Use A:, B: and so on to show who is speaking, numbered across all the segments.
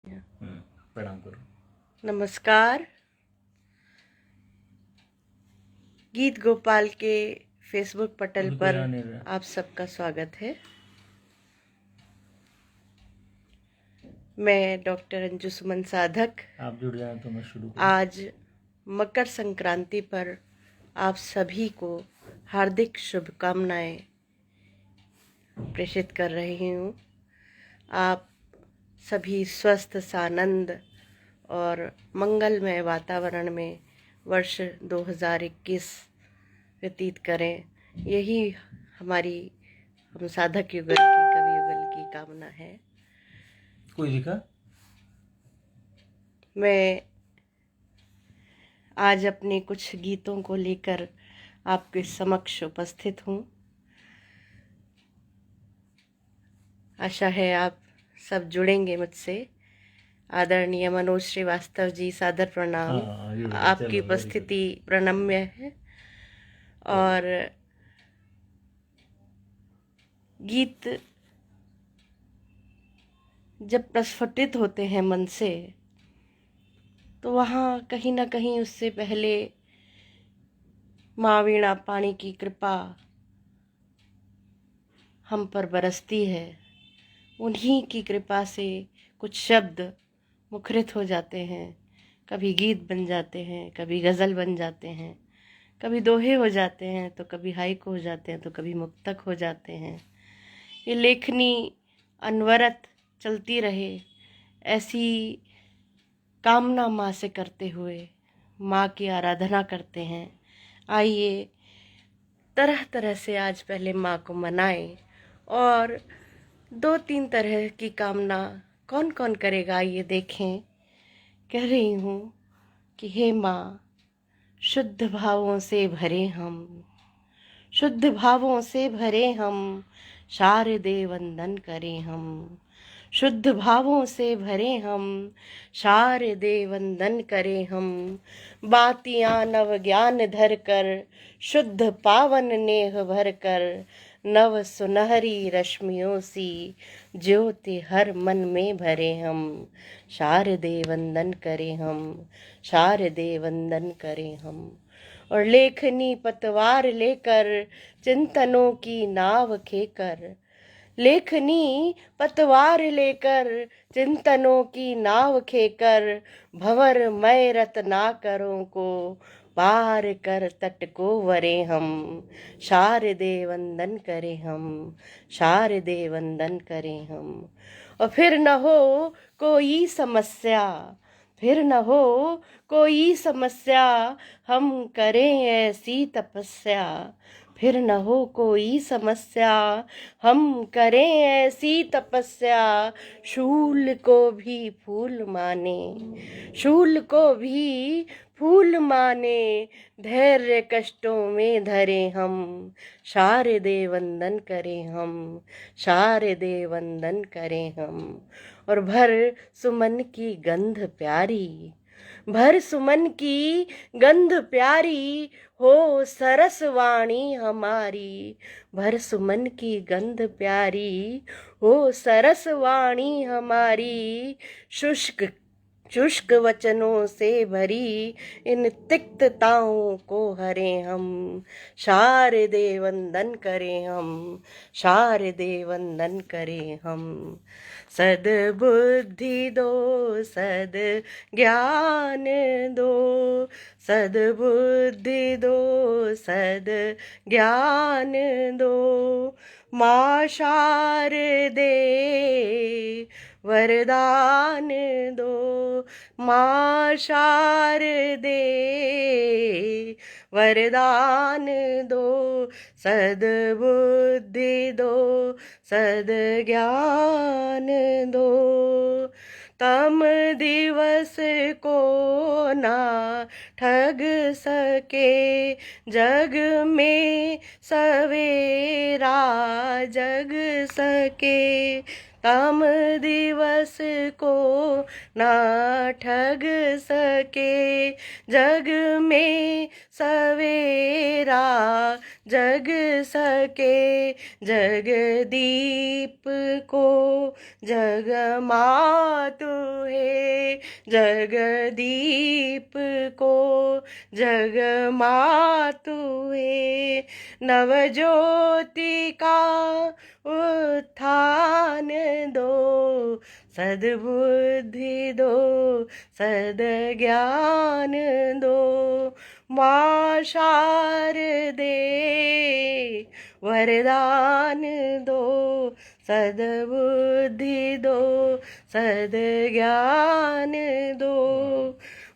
A: प्रणाम करो।
B: नमस्कार। गीत गोपाल के फेसबुक पटल पर आप सबका स्वागत है। मैं डॉक्टर अंजू सुमन साधक
A: आप जुड़ जाए तो मैं शुरू करूं।
B: आज मकर संक्रांति पर आप सभी को हार्दिक शुभकामनाएं प्रेषित कर रही हूँ। आप सभी स्वस्थ, सानंद और मंगलमय वातावरण में वर्ष 2021 व्यतीत करें, यही हमारी हम साधक युगल की, कवि युगल की कामना है।
A: कोई दिक्कत?
B: मैं आज अपने कुछ गीतों को लेकर आपके समक्ष उपस्थित हूँ। आशा है आप सब जुड़ेंगे मुझसे। आदरणीय मनोज श्रीवास्तव जी, सादर प्रणाम। आपकी उपस्थिति प्रणम्य है। और गीत जब प्रस्फुटित होते हैं मन से, तो वहाँ कहीं ना कहीं उससे पहले माँ वीणा पाणी की कृपा हम पर बरसती है। उन्हीं की कृपा से कुछ शब्द मुखरित हो जाते हैं, कभी गीत बन जाते हैं, कभी गज़ल बन जाते हैं, कभी दोहे हो जाते हैं, तो कभी हाइकु हो जाते हैं, तो कभी मुक्तक हो जाते हैं। ये लेखनी अनवरत चलती रहे, ऐसी कामना माँ से करते हुए माँ की आराधना करते हैं। आइए तरह तरह से आज पहले माँ को मनाएं, और 2-3 तरह की कामना कौन कौन करेगा ये देखें। कह रही हूँ कि हे माँ, शुद्ध भावों से भरे हम, शुद्ध भावों से भरे हम, शारदे वंदन करें हम। शुद्ध भावों से भरे हम, शारदे वंदन करें हम। बातियाँ नव ज्ञान धर कर, शुद्ध पावन नेह भर कर, नव सुनहरी रश्मियों सी ज्योति हर मन में भरे हम। शारदे वंदन करें हम, शारदे वंदन करें हम। और लेखनी पतवार लेकर, चिंतनों की नाव खेकर, लेखनी पतवार लेकर, चिंतनों की नाव खेकर, भंवर मय रत्नाकरों को पार कर तट को वरे हम। शारदे वंदन करें हम, शारदे वंदन करें हम। और फिर न हो कोई समस्या, फिर न हो कोई समस्या, हम करें ऐसी तपस्या। फिर न हो कोई समस्या, हम करें ऐसी तपस्या। शूल को भी फूल माने, शूल को भी फूल माने, धैर्य कष्टों में धरे हम। शारदे वंदन करें हम, शारदे वंदन करें हम। और भर सुमन की गंध प्यारी, भर सुमन की गंध प्यारी, हो सरस वाणी हमारी। भर सुमन की गंध प्यारी, हो सरस वाणी हमारी। शुष्क शुष्क वचनों से भरी, इन तिक्तताओं को हरें हम। शारदे वंदन करें हम, शारदे वंदन करें हम। सद्बुद्धि दो, सद ज्ञान दो, सद्बुद्धि दो, सद ज्ञान दो। माँ शारदे वरदान दो, माँ शारदे वरदान दो। सद्बुद्धि दो, सद्ज्ञान दो। तम दिवस को ना ठग सके, जग में सवेरा जग सके। काम दिवस को ना ठग सके, जग में सवेरा जग सके, जगदीप को जगमातु है, जगदीप को जगमातु है। नवज्योति का उत्थान दो, सद्बुद्धि दो, सद्ज्ञान दो, माँ शारदे वरदान दो, सद्बुद्धि दो, सद्ज्ञान दो।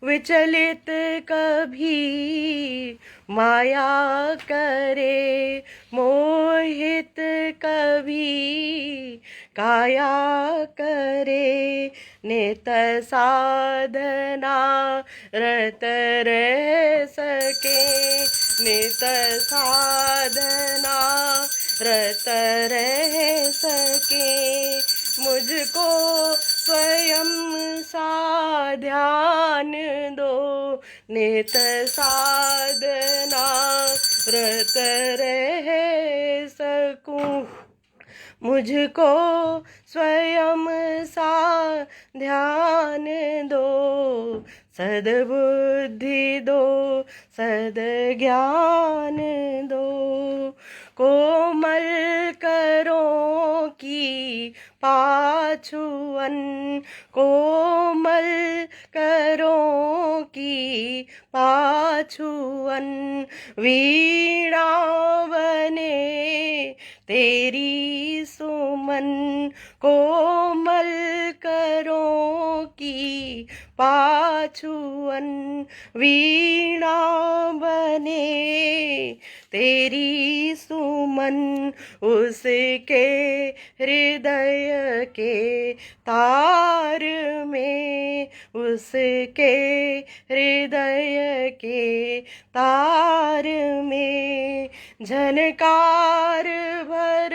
B: विचलित कभी माया करे, मोहित कभी काया करे, नित साधना रत रह सके, नित साधना रत रह सके। मुझको स्वयं सा ध्यान दो, नित साधना रत रह सकूं। मुझको स्वयं सा ध्यान दो, सद्बुद्धि दो, सद्ज्ञान दो। कोमल करों की पाछुअन, कोमल करों की पाछुअन, वीणा बने तेरी सुमन। कोमल करों की पाछुअन, वीणा बने तेरी सुमन। उसके हृदय के तार में, उसके हृदय के तार में, झनकार भर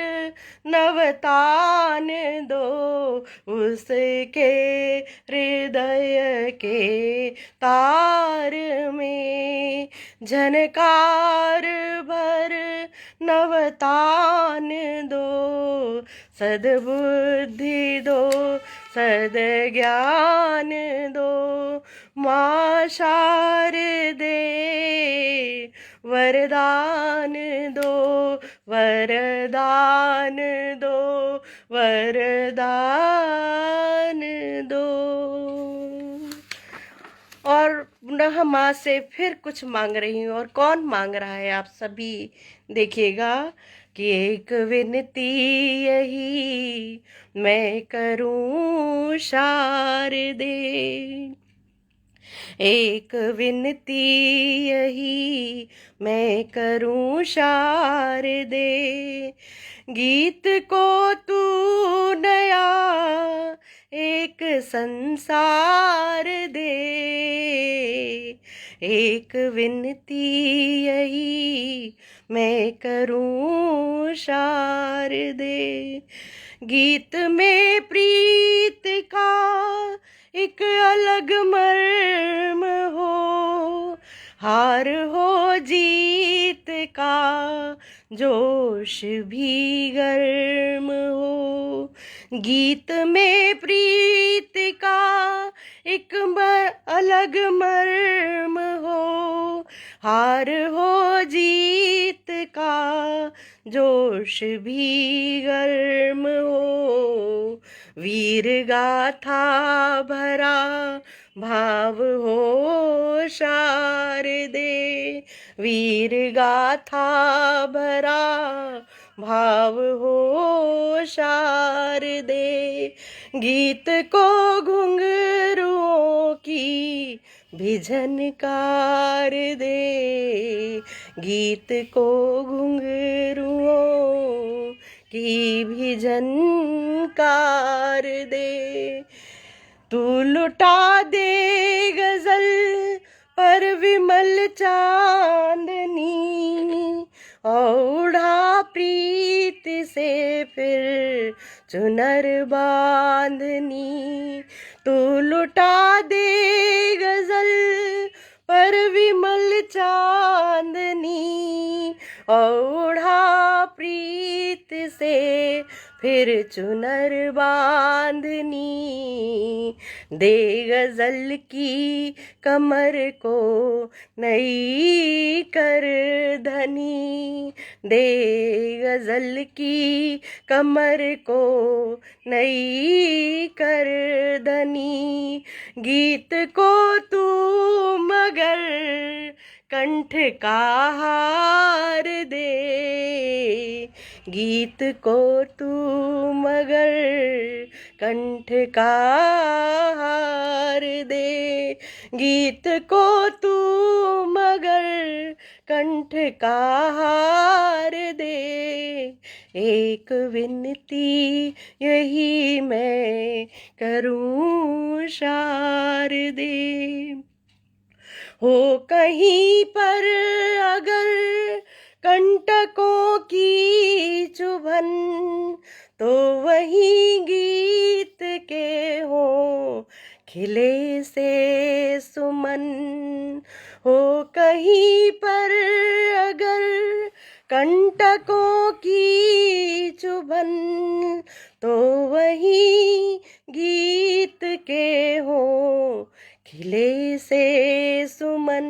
B: नवतान दो, उसके हृदय के तार में, झनकार भर नवतान दो, सद्बुद्धि दो, सद्ज्ञान दो। माँ शारदे वरदान दो, वरदान दो, वरदान दो। और पुनः माँ से फिर कुछ मांग रही हूँ। और कौन मांग रहा है आप सभी देखिएगा कि एक विनती यही मैं करूँ शारदे, एक विनती यही मैं करूँ शारदे। गीत को तू नया एक संसार दे, एक विनती यही मैं करूँ शारदे। गीत में प्रीत का एक अलग मर्म हो, हार हो जीत का जोश भी गर्म हो। गीत में प्रीत का एक अलग मर्म हो, हार हो जीत का जोश भी गर्म हो। वीर गाथा भरा भाव हो शारदे, वीर गाथा भरा भाव हो शारदे। गीत को घुंघरुओं की भी झनकार दे, गीत को घुंघरुओं की भी झनकार दे। तू लुटा दे गजल पर विमल चांदनी, और उड़ा प्रीत से फिर चुनर बांधनी, तू लुटा दे गजल पर विमल चांदनी, ओढ़ा प्रीत से फिर चुनर बांधनी, दे गजल की कमर को नई कर धनी, दे गजल की कमर को नई कर धनी, गीत को तू मगर कंठ का हार दे, गीत को तू मगर कंठ का हार दे, गीत को तू मगर कंठ का हार दे, एक विनती यही मैं करूं शारदे, हो कहीं पर अगर कंटकों की चुभन, तो वहीं गीत के हो खिले से सुमन, हो कहीं पर अगर कंटकों की चुभन, तो वहीं गीत के हो खिले से सुमन,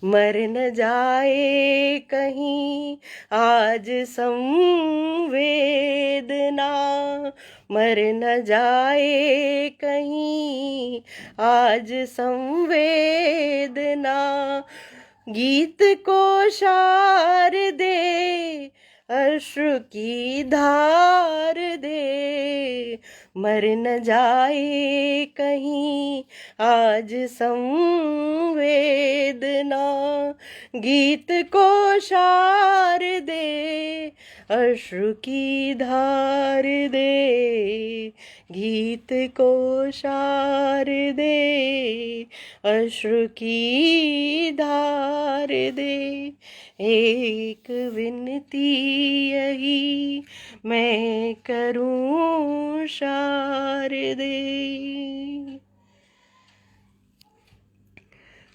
B: मर न जाए कहीं आज संवेदना, मर न जाए कहीं आज संवेदना, गीत को शार दे अश्रु की धार दे, मर न जाए कहीं आज संवेदना, गीत को शार दे अश्रु की धार दे, गीत को शार दे अश्रु की धार दे, एक विनती यही मैं करूं शारदे।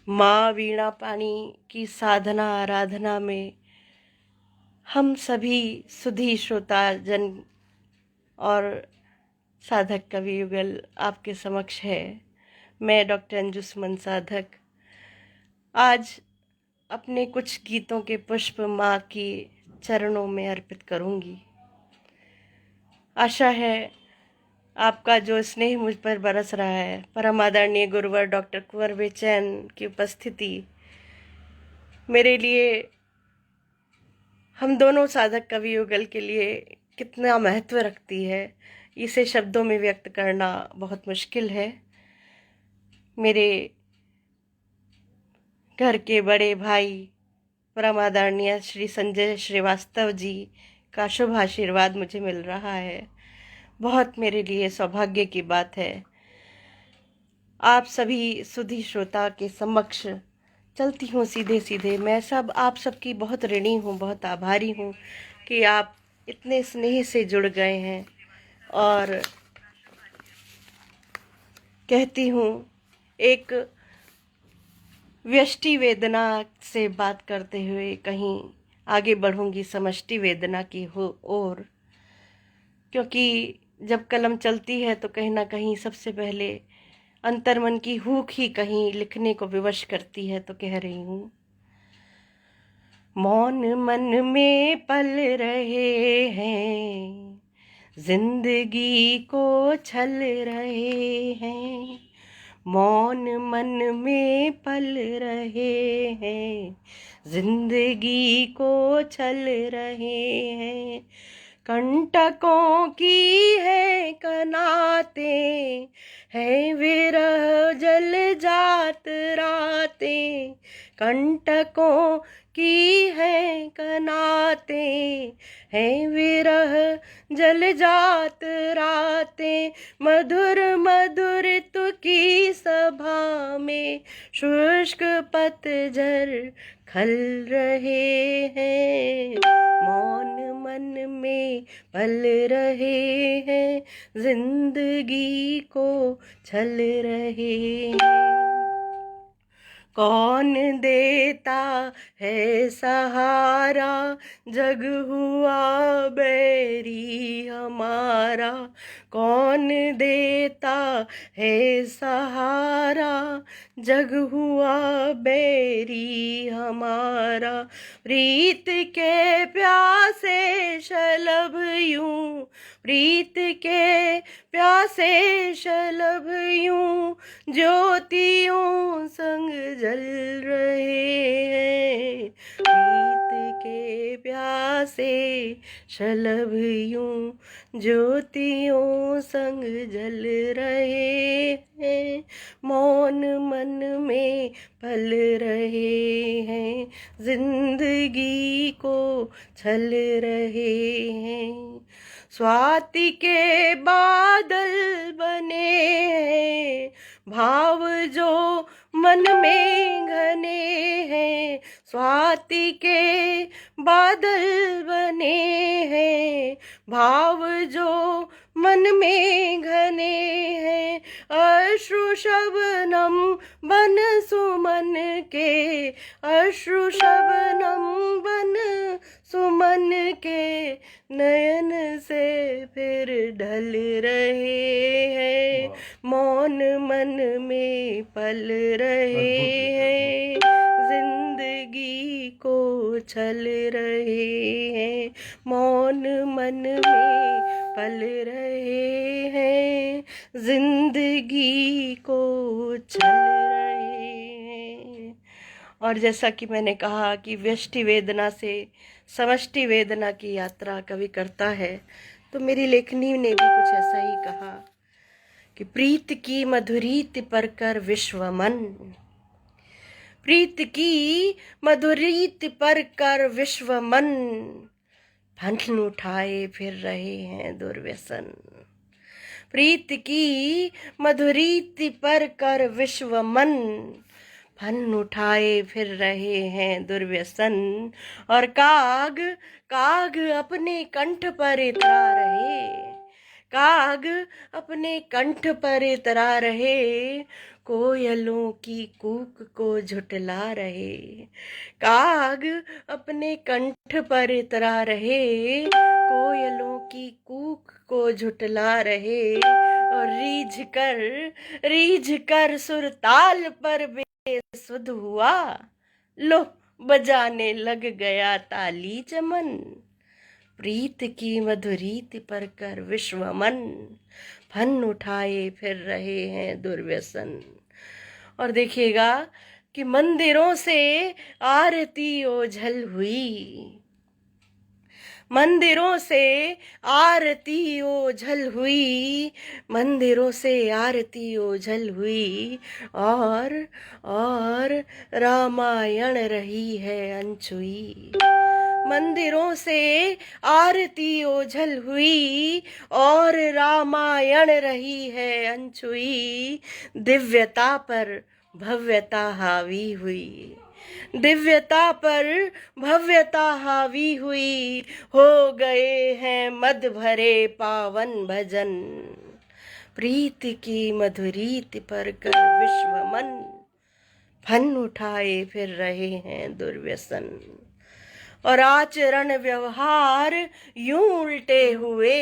B: माँ वीणा पाणी की साधना आराधना में हम सभी सुधी श्रोता जन और साधक कवि युगल आपके समक्ष है। मैं डॉक्टर अंजू सुमन साधक आज अपने कुछ गीतों के पुष्प माँ के चरणों में अर्पित करूंगी। आशा है आपका जो स्नेह मुझ पर बरस रहा है, परम आदरणीय गुरुवर डॉक्टर कुंवर बेचैन की उपस्थिति मेरे लिए, हम दोनों साधक कवि युगल के लिए कितना महत्व रखती है, इसे शब्दों में व्यक्त करना बहुत मुश्किल है। मेरे घर के बड़े भाई परम आदरणीय श्री संजय श्रीवास्तव जी का शुभ आशीर्वाद मुझे मिल रहा है, बहुत मेरे लिए सौभाग्य की बात है। आप सभी सुधी श्रोता के समक्ष चलती हूँ सीधे सीधे। मैं आप सबकी बहुत ऋणी हूँ, बहुत आभारी हूँ कि आप इतने स्नेह से जुड़ गए हैं। और कहती हूँ, एक व्यष्टि वेदना से बात करते हुए कहीं आगे बढ़ूंगी समष्टि वेदना की ओर, क्योंकि जब कलम चलती है तो कहीं ना कहीं सबसे पहले अंतर्मन की हुक ही कहीं लिखने को विवश करती है। तो कह रही हूँ, मौन मन में पल रहे हैं, जिंदगी को छल रहे हैं, मौन मन में पल रहे हैं, जिंदगी को छल रहे हैं, कंटकों की है कनातें, है विरह जल जात रातें, कंटकों की है कनातें, है विरह जल जात रातें, मधुर मधुर तु की सभा में शुष्क पतझर खल रहे हैं, मौन मन में पल रहे हैं, जिंदगी को छल रहे हैं। कौन देता है सहारा, जग हुआ बैरी हमारा। कौन देता है सहारा, जग हुआ बैरी हमारा। प्रीत के प्यासे शलभ यूं, प्रीत के प्यासे शलभ यूं, ज्योतियों संग जल रहे हैं। प्रीत के प्यासे शलभ यूं, ज्योतियों संग जल रहे हैं। मौन मन में पल रहे हैं, जिंदगी को छल रहे हैं। स्वाति के बादल बने हैं, भाव जो मन में घने हैं। स्वाति के बादल बने हैं, भाव जो मन में घने हैं। अश्रु शबनम बन सुमन के, अश्रु शबनम बन सुमन के, नयन से फिर ढल रहे हैं। मौन मन में पल रहे हैं, जिंदगी को छल रहे हैं। मौन मन में पल रहे हैं, जिंदगी को छल रहे हैं। और जैसा कि मैंने कहा कि व्यष्टि वेदना से समष्टि वेदना की यात्रा कवि करता है, तो मेरी लेखनी ने भी कुछ ऐसा ही कहा कि प्रीत की मधुरीत पर कर विश्व मन, प्रीत की मधुरीत पर कर विश्व मन, फन उठाए फिर रहे हैं दुर्व्यसन। प्रीत की मधुरीत पर कर विश्व मन, फन उठाए फिर रहे हैं दुर्व्यसन। और काग काग अपने कंठ पर इतरा रहे, काग अपने कंठ पर इतरा रहे, कोयलों की कूक को झुटला रहे। काग अपने कंठ पर इतरा रहे, कोयलों की कूक को झुटला रहे। और रीझ कर सुरताल पर बेसुध हुआ, लो बजाने लग गया ताली चमन। प्रीत की मधुरीत पर कर विश्व मन, फन उठाए फिर रहे हैं दुर्व्यसन। और देखिएगा कि मंदिरों से आरती ओझल हुई, मंदिरों से आरती ओझल हुई, मंदिरों से आरती ओझल हुई। और रामायण रही है अनछुई। मंदिरों से आरती ओझल हुई और रामायण रही है अनछुई। दिव्यता पर भव्यता हावी हुई, दिव्यता पर भव्यता हावी हुई। हो गए हैं मद भरे पावन भजन, प्रीत की मधुरीत पर कर विश्व मन, फन उठाए फिर रहे हैं दुर्व्यसन। और आचरण व्यवहार यूं उल्टे हुए,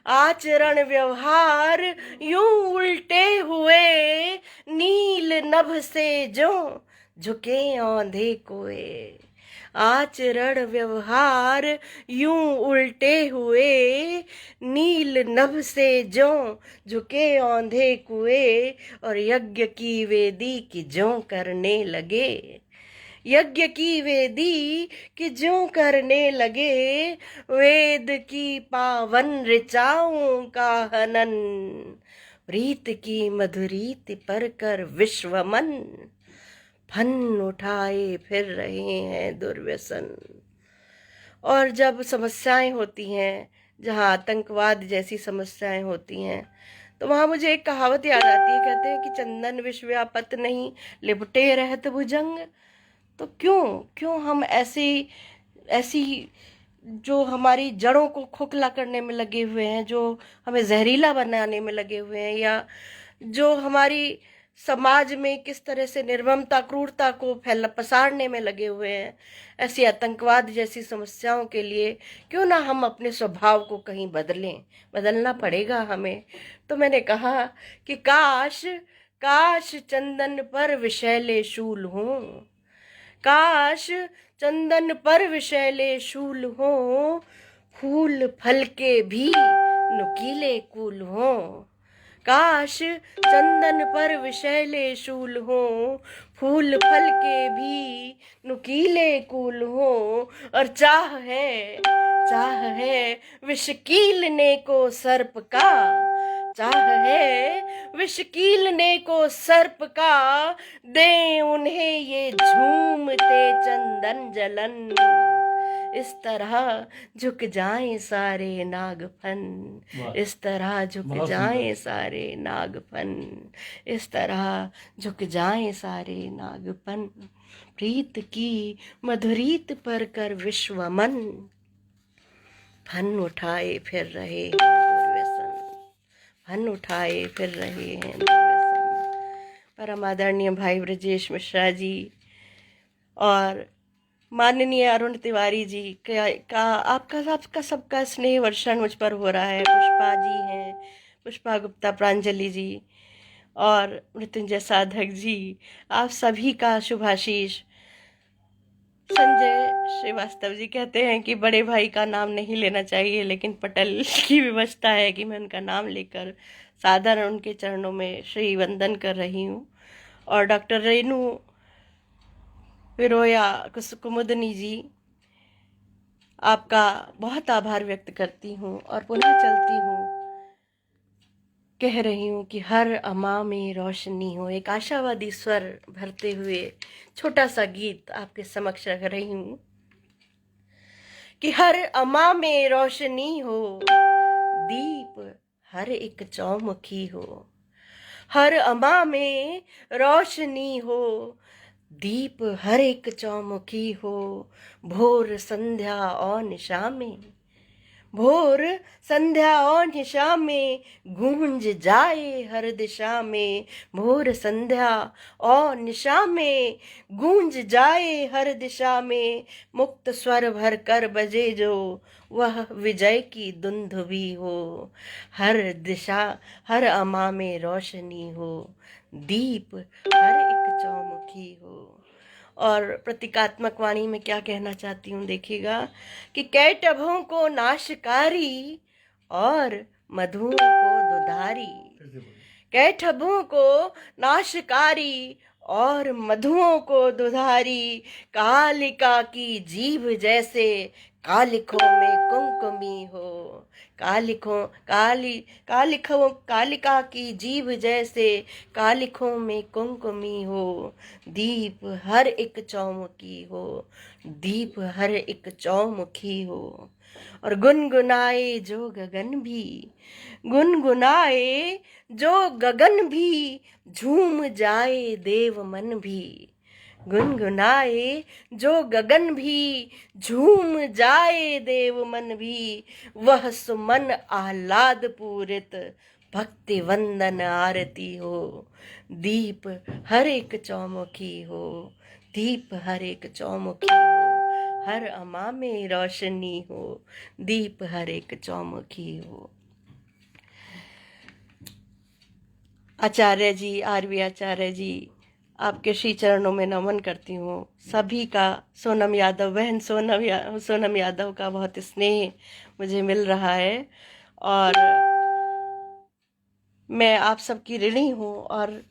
B: आचरण व्यवहार यूं उल्टे हुए, नील नभ से जो झुके औंधे कोए। आचरण व्यवहार यूं उल्टे हुए, नील नभ से जो झुके औंधे कुए। और यज्ञ की वेदी की ज्यों करने लगे, यज्ञ की वेदी कि ज्यों करने लगे। वेद की पावन ऋचाओं का हनन, प्रीत की मधुरीत पर कर विश्व मन, फन उठाए फिर रहे हैं दुर्व्यसन। और जब समस्याएं होती हैं, जहाँ आतंकवाद जैसी समस्याएं होती हैं, तो वहाँ मुझे एक कहावत याद आती है। कहते हैं कि चंदन विष व्यापत नहीं, लिपटे रहत भुजंग। तो क्यों हम ऐसी जो हमारी जड़ों को खोखला करने में लगे हुए हैं, जो हमें जहरीला बनाने में लगे हुए हैं, या जो हमारी समाज में किस तरह से निर्ममता क्रूरता को पसारने में लगे हुए हैं, ऐसी आतंकवाद जैसी समस्याओं के लिए क्यों ना हम अपने स्वभाव को कहीं बदलें। बदलना पड़ेगा हमें। तो मैंने कहा कि काश काश चंदन पर विषैले शूल हों, काश चंदन पर विषैले शूल हों, फूल फल के भी नुकीले कूल हों। काश चंदन पर विषैले शूल हों, फूल फल के भी नुकीले कूल हों। और चाह है विष कीलने को सर्प का, चाह है विष कीलने को सर्प का, दे उन्हें ये झूमते चंदन जलन। इस तरह झुक जाएं सारे नागफन, इस तरह झुक जाएं सारे नागफन, इस तरह झुक जाएं सारे नागफन। प्रीत की मधुरीत पर कर विश्वमन, फन उठाए फिर रहे हैं दुर्व्यसन, फन उठाए फिर रहे हैं दुर्व्यसन। परम आदरणीय भाई ब्रजेश मिश्रा जी और माननीय अरुण तिवारी जी का आपका सबका स्नेह वर्षण मुझ पर हो रहा है। पुष्पा जी हैं, पुष्पा गुप्ता, प्रांजलि जी और मृत्युंजय साधक जी, आप सभी का शुभाशीष। संजय श्रीवास्तव जी कहते हैं कि बड़े भाई का नाम नहीं लेना चाहिए, लेकिन पटेल की विवशता है कि मैं उनका नाम लेकर सादर उनके चरणों में श्री वंदन कर रही हूँ। और डॉक्टर रेणु विरोया कुमुदनी जी, आपका बहुत आभार व्यक्त करती हूँ और पुनः चलती हूँ, कह रही हूँ कि हर अमा में रोशनी हो। एक आशावादी स्वर भरते हुए छोटा सा गीत आपके समक्ष रख रही हूँ कि हर अमा में रोशनी हो, दीप हर एक चौमुखी हो। हर अमा में रोशनी हो, दीप हर एक चौमुखी हो। भोर संध्या और निशा में, भोर संध्या और निशा में गूंज जाए हर दिशा में। भोर संध्या और निशा में गूंज जाए हर दिशा में। मुक्त स्वर भर कर बजे जो, वह विजय की दुंदुभी हो। हर दिशा हर अमा में रोशनी हो, दीप हर एक चौमुखी हो। और प्रतीकात्मक वाणी में क्या कहना चाहती हूँ देखिएगा कि कैटभों को नाशकारी और मधुओं को दुधारी, कैटभों को नाशकारी और मधुओं को दुधारी। कालिका की जीभ जैसे कालिखों में कुमकुमी हो। कालिका की जीभ जैसे कालिखों में कुमकुमी हो। दीप हर एक चौमुखी हो, दीप हर एक चौमुखी हो। और गुनगुनाए जो गगन भी, गुनगुनाए जो गगन भी, झूम जाए देव मन भी। गुनगुनाए जो गगन भी, झूम जाए देव मन भी। वह सुमन आह्लाद पूरित, भक्ति वंदन आरती हो। दीप हर एक चौमुखी हो, दीप हर एक चौमुखी हो। हर अमा में रोशनी हो, दीप हर एक चौमुखी हो। आचार्य जी, आरवी आचार्य जी, आपके श्री चरणों में नमन करती हूँ। सभी का, सोनम यादव बहन, सोनम यादव का बहुत स्नेह मुझे मिल रहा है और मैं आप सबकी ऋणी हूँ। और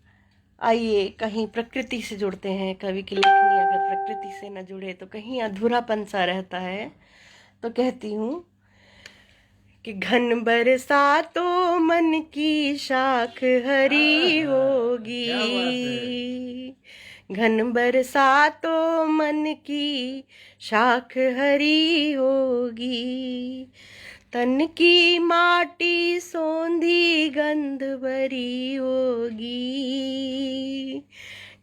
B: आइए कहीं प्रकृति से जुड़ते हैं। कवि की लेखनी अगर प्रकृति से न जुड़े तो कहीं अधूरापन सा रहता है। तो कहती हूँ कि घन बरसातों मन की शाख हरी होगी, घन बरसातों मन की शाख हरी होगी। तन की माटी सोंधी गंध भरी होगी,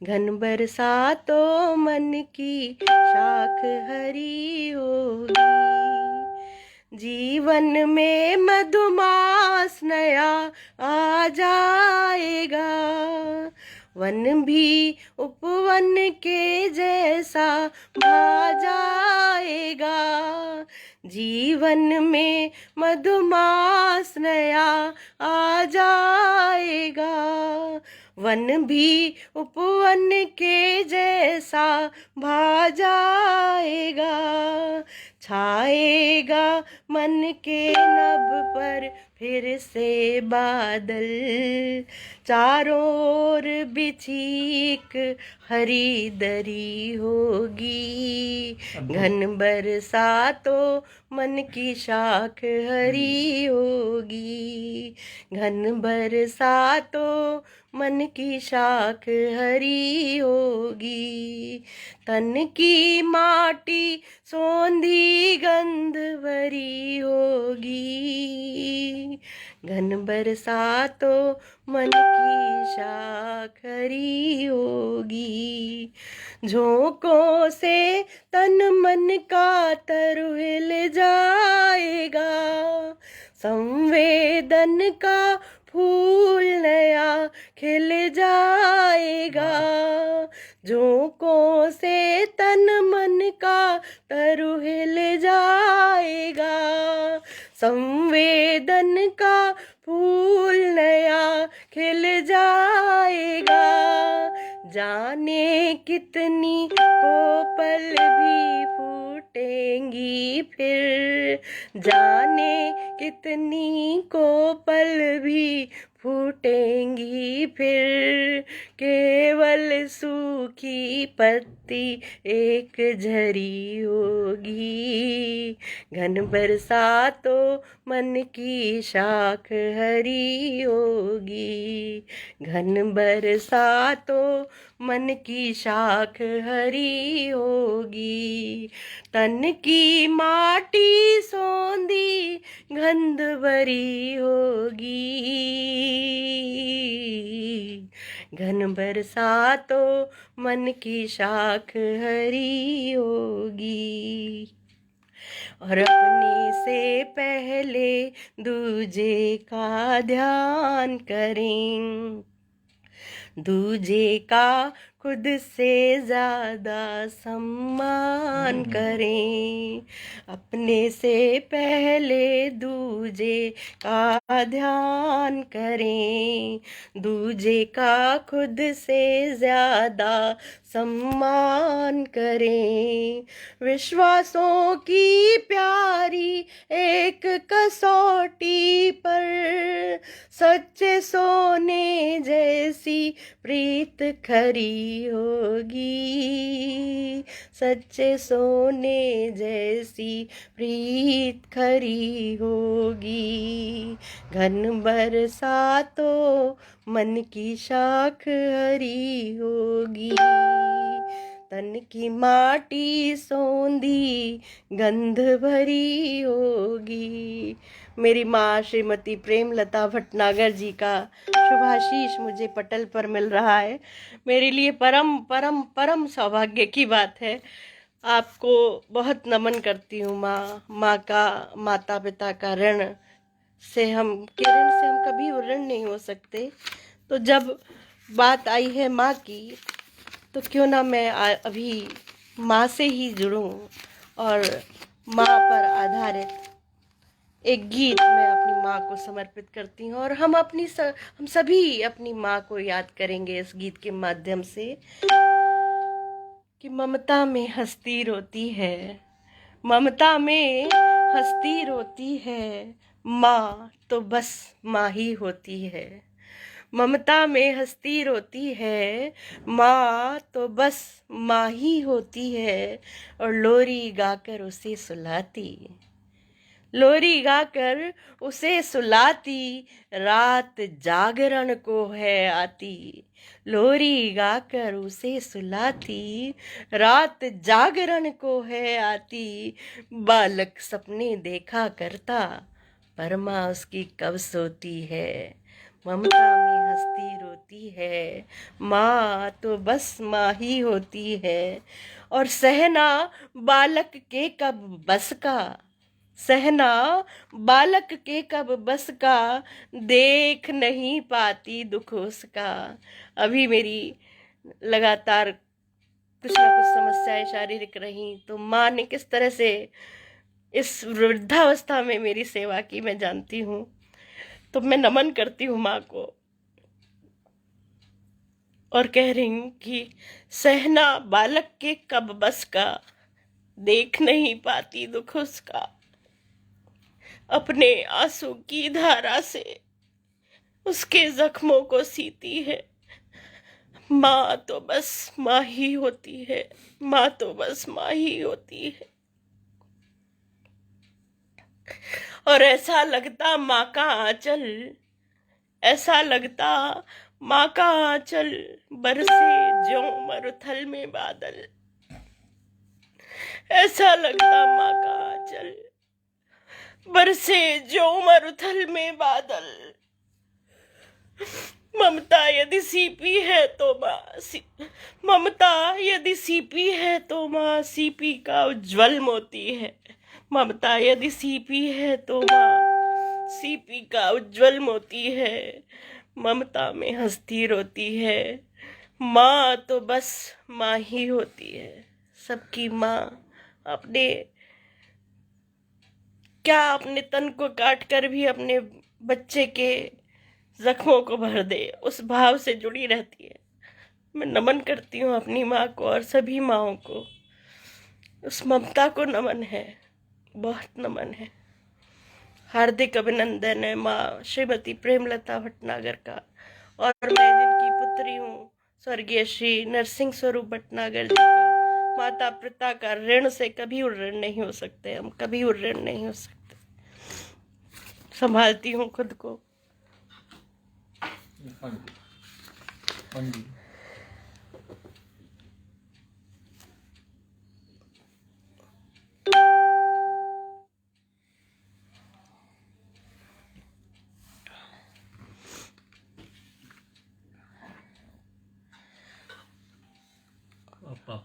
B: घन बरसातों मन की शाख हरी होगी। जीवन में मधुमास नया आ जाएगा, वन भी उपवन के जैसा भा जाएगा। जीवन में मधुमास नया आ जाएगा, वन भी उपवन के जैसा भा जाएगा। छाएगा मन के नभ पर फिर से बादल, चारों ओर बिछी एक हरी दरी होगी। घन बरसातों मन की शाख हरी होगी, घन बरसातों मन की शाख हरी होगी। तन की माटी सौंधी गंध भरी होगी, घन बरसातों मन की शाख हरी होगी। झोंकों से तन मन का तरु हिल जाएगा, संवेदन का फूल नया खिल जाएगा। झोंकों से तन मन का तरु हिल जाएगा, संवेदन का फूल नया खिल जाएगा। जाने कितनी कोपल भी फूटेंगी फिर, जाने कितनी कोपल भी फूटेंगी फिर, केवल सूखी पत्ती एक झरी होगी। घन बरसातों मन की शाख हरी होगी, घन बरसातों मन की शाख हरी होगी। तन की माटी सौंधी गंध भरी होगी, घन बरसातों मन की शाख हरी होगी। और अपने से पहले दूजे का ध्यान करें, दूजे का खुद से ज़्यादा सम्मान करें। अपने से पहले दूजे का ध्यान करें, दूजे का खुद से ज़्यादा सम्मान करें। विश्वासों की प्यारी एक कसौटी पर सच्चे सोने जैसी प्रीत खरी होगी, सच्चे सोने जैसी प्रीत खरी होगी। घन बरसातों मन की शाख हरी होगी, तन की माटी सौंधी गंध भरी होगी। मेरी माँ श्रीमती प्रेमलता भटनागर जी का शुभाशीष मुझे पटल पर मिल रहा है। मेरे लिए परम परम परम सौभाग्य की बात है। आपको बहुत नमन करती हूँ माँ। माँ का, माता पिता का ऋण से हम कभी ऋण नहीं हो सकते। तो जब बात आई है माँ की, तो क्यों ना मैं अभी माँ से ही जुड़ूं और माँ पर आधारित एक गीत मैं अपनी माँ को समर्पित करती हूँ। और हम सभी अपनी माँ को याद करेंगे इस गीत के माध्यम से कि ममता में हस्ती रोती है, ममता में हस्ती रोती है, माँ तो बस माँ ही होती है। ममता में हस्ती रोती है, माँ तो बस माँ ही होती है। और लोरी गाकर उसे सुलाती, लोरी गाकर उसे सुलाती, रात जागरण को है आती। लोरी गाकर उसे सुलाती, रात जागरण को है आती। बालक सपने देखा करता, पर माँ उसकी कब सोती है। ममता में हस्ती रोती है, माँ तो बस माँ ही होती है। और सहना बालक के कब बस का, सहना बालक के कब बस का, देख नहीं पाती दुख उसका। अभी मेरी लगातार कुछ ना कुछ समस्याएं शारीरिक रही, तो माँ ने किस तरह से इस वृद्धावस्था में मेरी सेवा की मैं जानती हूँ। तो मैं नमन करती हूँ माँ को और कह रही हूँ कि सहना बालक के कब बस का, देख नहीं पाती दुख उसका। अपने आंसू की धारा से उसके जख्मों को सीती है। माँ तो बस माँ ही होती है, माँ तो बस माँ ही होती है। और ऐसा लगता माँ का आंचल, ऐसा लगता माँ का आंचल, बरसे ज्यों मरुथल में बादल। ऐसा लगता माँ का आंचल, बरसे ज्यों मरुथल में बादल। ममता यदि सीपी है तो माँ, ममता यदि सीपी है तो माँ सीपी का उज्जवल मोती है। ममता यदि सीपी है तो माँ सीपी का उज्जवल मोती है। ममता में हंसती रोती है, माँ तो बस माँ ही होती है। सबकी माँ अपने क्या अपने तन को काट कर भी अपने बच्चे के जख्मों को भर दे, उस भाव से जुड़ी रहती है। मैं नमन करती हूँ अपनी माँ को और सभी माँओं को। उस ममता को नमन है, बहुत नमन है। हार्दिक अभिनंदन है माँ श्रीमती प्रेमलता भटनागर का। और मैं जिनकी पुत्री हूँ स्वर्गीय श्री नरसिंह स्वरूप भटनागर जी का, माता पिता का ऋण से कभी ऋण नहीं हो सकते, हम कभी ऋण नहीं हो सकते। संभालती हूँ खुद को।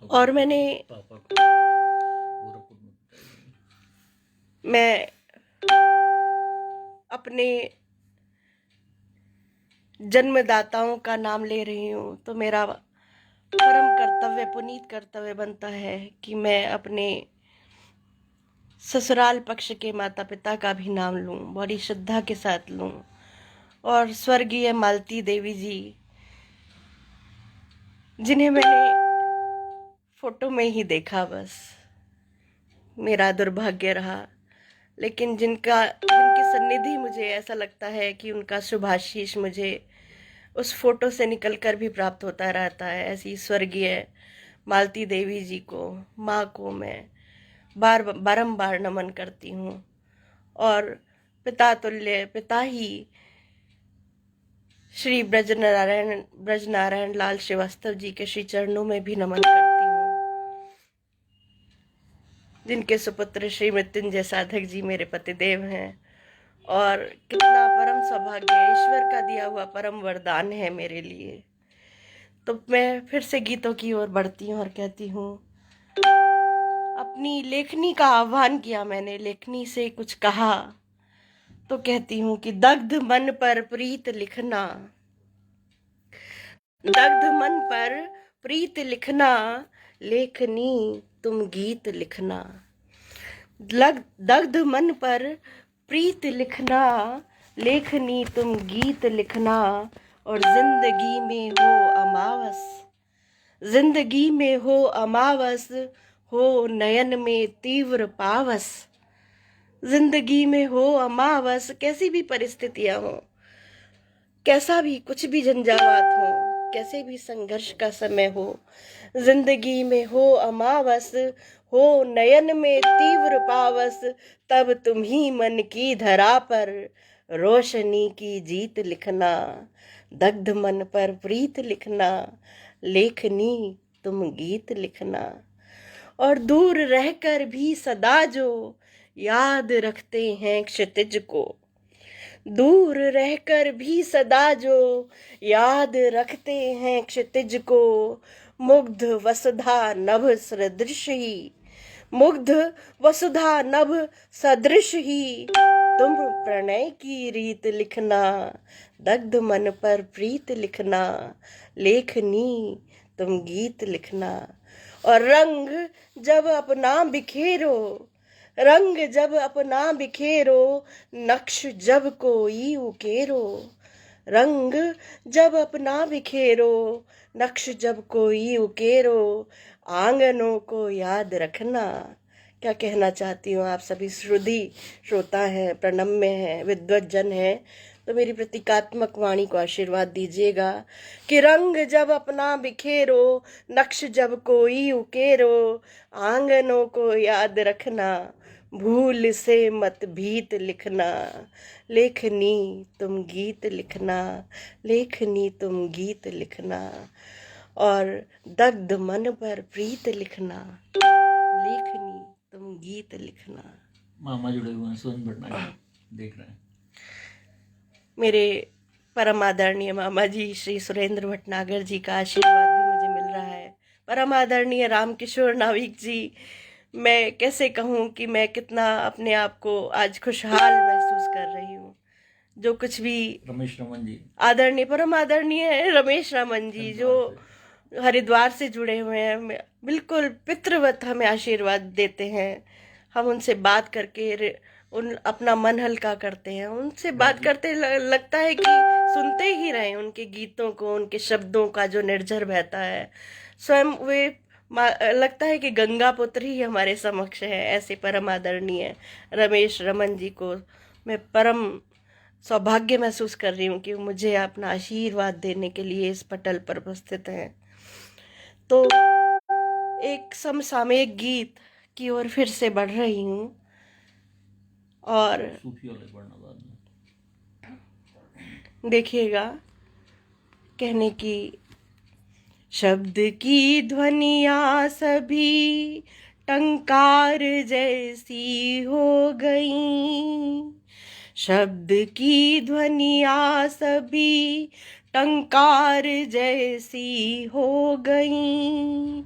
B: और मैं अपने जन्मदाताओं का नाम ले रही हूँ, तो मेरा परम कर्तव्य, पुनीत कर्तव्य बनता है कि मैं अपने ससुराल पक्ष के माता पिता का भी नाम लूं, बड़ी श्रद्धा के साथ लूं। और स्वर्गीय मालती देवी जी, जिन्हें मैंने फोटो में ही देखा, बस मेरा दुर्भाग्य रहा, लेकिन जिनकी सन्निधि मुझे ऐसा लगता है कि उनका शुभाशीष मुझे उस फोटो से निकलकर भी प्राप्त होता रहता है। ऐसी स्वर्गीय मालती देवी जी को, माँ को मैं बारंबार नमन करती हूँ। और पिता तुल्य, पिता ही श्री ब्रजनारायण लाल श्रीवास्तव जी के श्री चरणों में भी नमन करती हूँ, जिनके सुपुत्र श्री मृत्युंजय साधक जी मेरे पतिदेव हैं। और कितना परम सौभाग्य, ईश्वर का दिया हुआ परम वरदान है मेरे लिए। तो मैं फिर से गीतों की ओर बढ़ती हूँ और कहती हूँ, अपनी लेखनी का आह्वान किया मैंने, लेखनी से कुछ कहा, तो कहती हूँ कि दग्ध मन पर प्रीत लिखना, दग्ध मन पर प्रीत लिखना, लेखनी तुम गीत लिखना। दग्ध मन पर प्रीत लिखना, लेखनी तुम गीत लिखना। और जिंदगी में हो अमावस, जिंदगी में हो अमावस, हो नयन में तीव्र पावस। जिंदगी में हो अमावस, कैसी भी परिस्थितियां हो, कैसा भी कुछ भी झंझावात हो, कैसे भी संघर्ष का समय हो, जिंदगी में हो अमावस, हो नयन में तीव्र पावस। तब तुम ही मन की धरा पर रोशनी की जीत लिखना। दग्ध मन पर प्रीत लिखना, लेखनी तुम गीत लिखना। और दूर रहकर भी सदा जो याद रखते हैं क्षितिज को, दूर रहकर भी सदा जो याद रखते हैं क्षितिज को। मुग्ध वसुधा नभ सदृश ही, मुग्ध वसुधा नभ सदृश ही तुम प्रणय की रीत लिखना, दग्ध मन पर प्रीत लिखना, लेखनी तुम गीत लिखना। और रंग जब अपना बिखेरो, रंग जब अपना बिखेरो, नक्श जब कोई उकेरो, रंग जब अपना बिखेरो, नक्श जब कोई उकेरो, आंगनों को याद रखना। क्या कहना चाहती हूँ, आप सभी श्रुति श्रोता हैं, प्रणम्य हैं, विद्वत जन हैं, तो मेरी प्रतीकात्मक वाणी को आशीर्वाद दीजिएगा कि रंग जब अपना बिखेरो, नक्श जब कोई उकेरो, आंगनों को याद रखना, भूल से मत भीत लिखना, लेखनी तुम गीत लिखना, लेखनी तुम गीत लिखना। और दग्ध मन पर प्रीत लिखना, लेखनी तुम गीत लिखना।
A: मामा जुड़े हुए हैं, सुरेंद्र भटनागर देख रहे हैं।
B: मेरे परम आदरणीय मामा जी श्री सुरेंद्र भटनागर जी का आशीर्वाद भी मुझे मिल रहा है। परम आदरणीय रामकिशोर नाविक जी, मैं कैसे कहूँ कि मैं कितना अपने आप को आज खुशहाल महसूस कर रही हूँ। जो कुछ भी
A: रमेश रमन जी,
B: आदरणीय परम आदरणीय रमेश रमन जी जो हरिद्वार से जुड़े हुए हैं, बिल्कुल पितृवत हमें आशीर्वाद देते हैं। हम उनसे बात करके उन अपना मन हल्का करते हैं। उनसे बात करते लगता है कि सुनते ही रहें उनके गीतों को, उनके शब्दों का जो निर्झर बहता है। स्वयं वे लगता है कि गंगा पुत्र ही हमारे समक्ष है। ऐसे परम आदरणीय रमेश रमन जी को मैं परम सौभाग्य महसूस कर रही हूँ कि मुझे अपना आशीर्वाद देने के लिए इस पटल पर उपस्थित हैं। तो एक समसामयिक गीत की ओर फिर से बढ़ रही हूँ और
A: सूफी वाले पढ़ना बाद में
B: देखिएगा। कहने की शब्द की ध्वनियाँ सभी टंकार जैसी हो गई, शब्द की ध्वनियाँ सभी टंकार जैसी हो गई,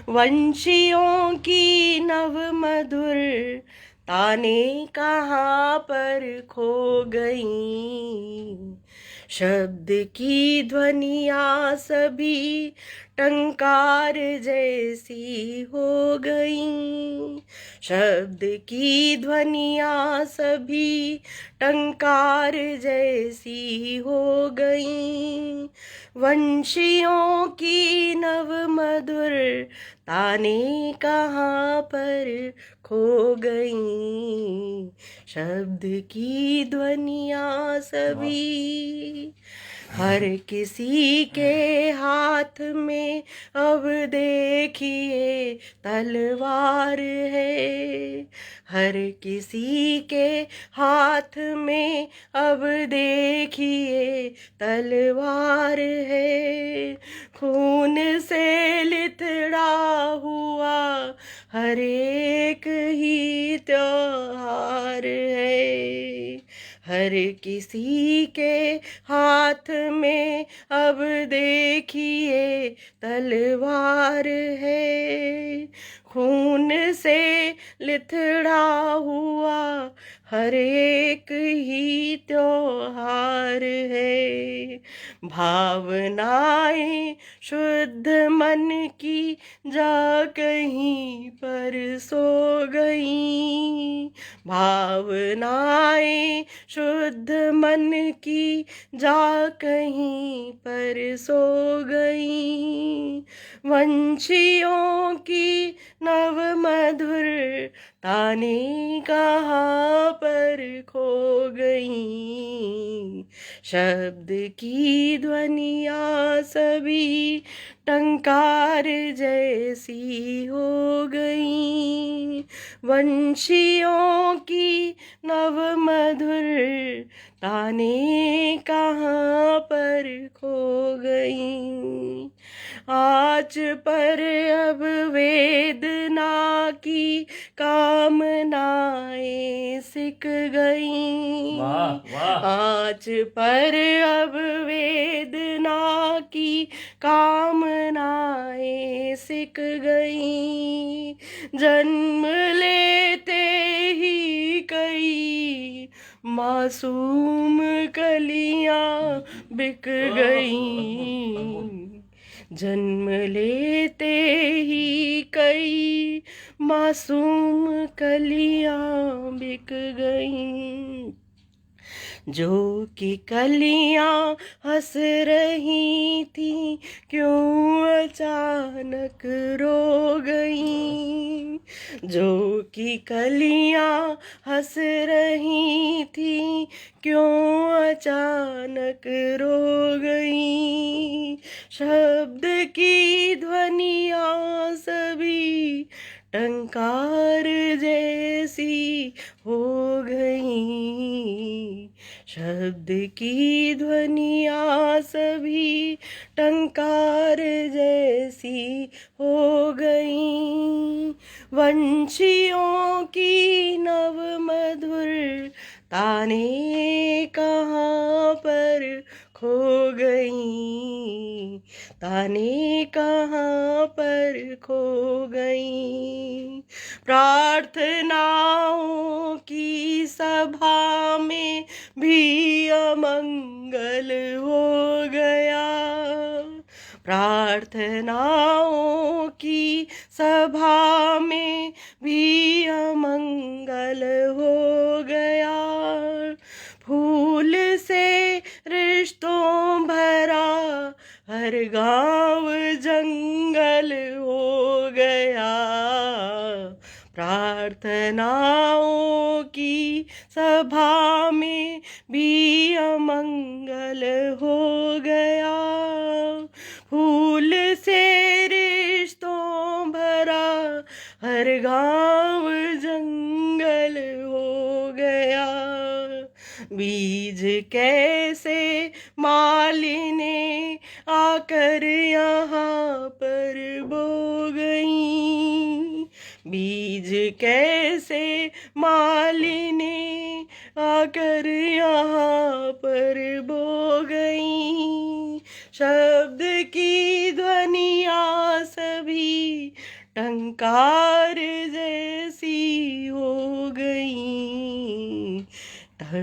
B: वंशियों की नव मधुर ताने कहाँ पर खो गई, शब्द की ध्वनियाँ सभी टंकार जैसी हो गई, शब्द की ध्वनियाँ सभी टंकार जैसी हो गई, वंशियों की नव मधुर ताने कहाँ पर खो गई, शब्द की ध्वनियाँ सभी। हर किसी के हाथ में अब देखिए तलवार है, हर किसी के हाथ में अब देखिए तलवार है, खून से लिथड़ा हुआ हर एक ही त्योहार है, हर किसी के हाथ में अब देखिए तलवार है, खून से लिथड़ा हुआ हर एक ही त्योहार है, भावनाएं शुद्ध मन की जा कहीं पर सो गई, भावनाएं शुद्ध मन की जा कहीं पर सो गई, वंशियों की नव मधुर ताने कहाँ पर खो गई, शब्द की ध्वनियाँ सभी टंकार जैसी हो गई, वंशियों की नव मधुर ताने कहाँ पर खो गई, आज पर अब वेदना की कामनाएं सिक गई,
A: वाह वाह,
B: आज पर अब वेदना की कामनाएं सिक गई, जन्म लेते ही कई मासूम कलियां बिक गई, जन्म लेते ही कई मासूम कलियां बिक गईं, जो कि कलियां हंस रही थी क्यों अचानक रो गईं, जो कि कलियां हंस रही थी क्यों अचानक रो गईं, शब्द की ध्वनियां सभी टंकार जैसी हो गईं, शब्द की ध्वनियां सभी टंकार जैसी हो गईं, वंशियों की नव मधुर ताने कहाँ पर खो गईं, ताने कहाँ पर खो गईं, प्रार्थनाओं की सभा में भी अमंगल हो गया, प्रार्थनाओं की सभा में भी अमंगल हो गया, फूल से रिश्तों भरा हर गांव जंगल हो गया, प्रार्थनाओं की सभा में भी अमंगल हो गया, फूल से रिश्तों भरा हर गांव जंगल हो गया, बीज कैसे माली ने आकर यहाँ पर बो गई, बीज कैसे माली ने आकर यहाँ पर बो गई, शब्द की ध्वनियाँ सभी टंकार जैसी हो गई,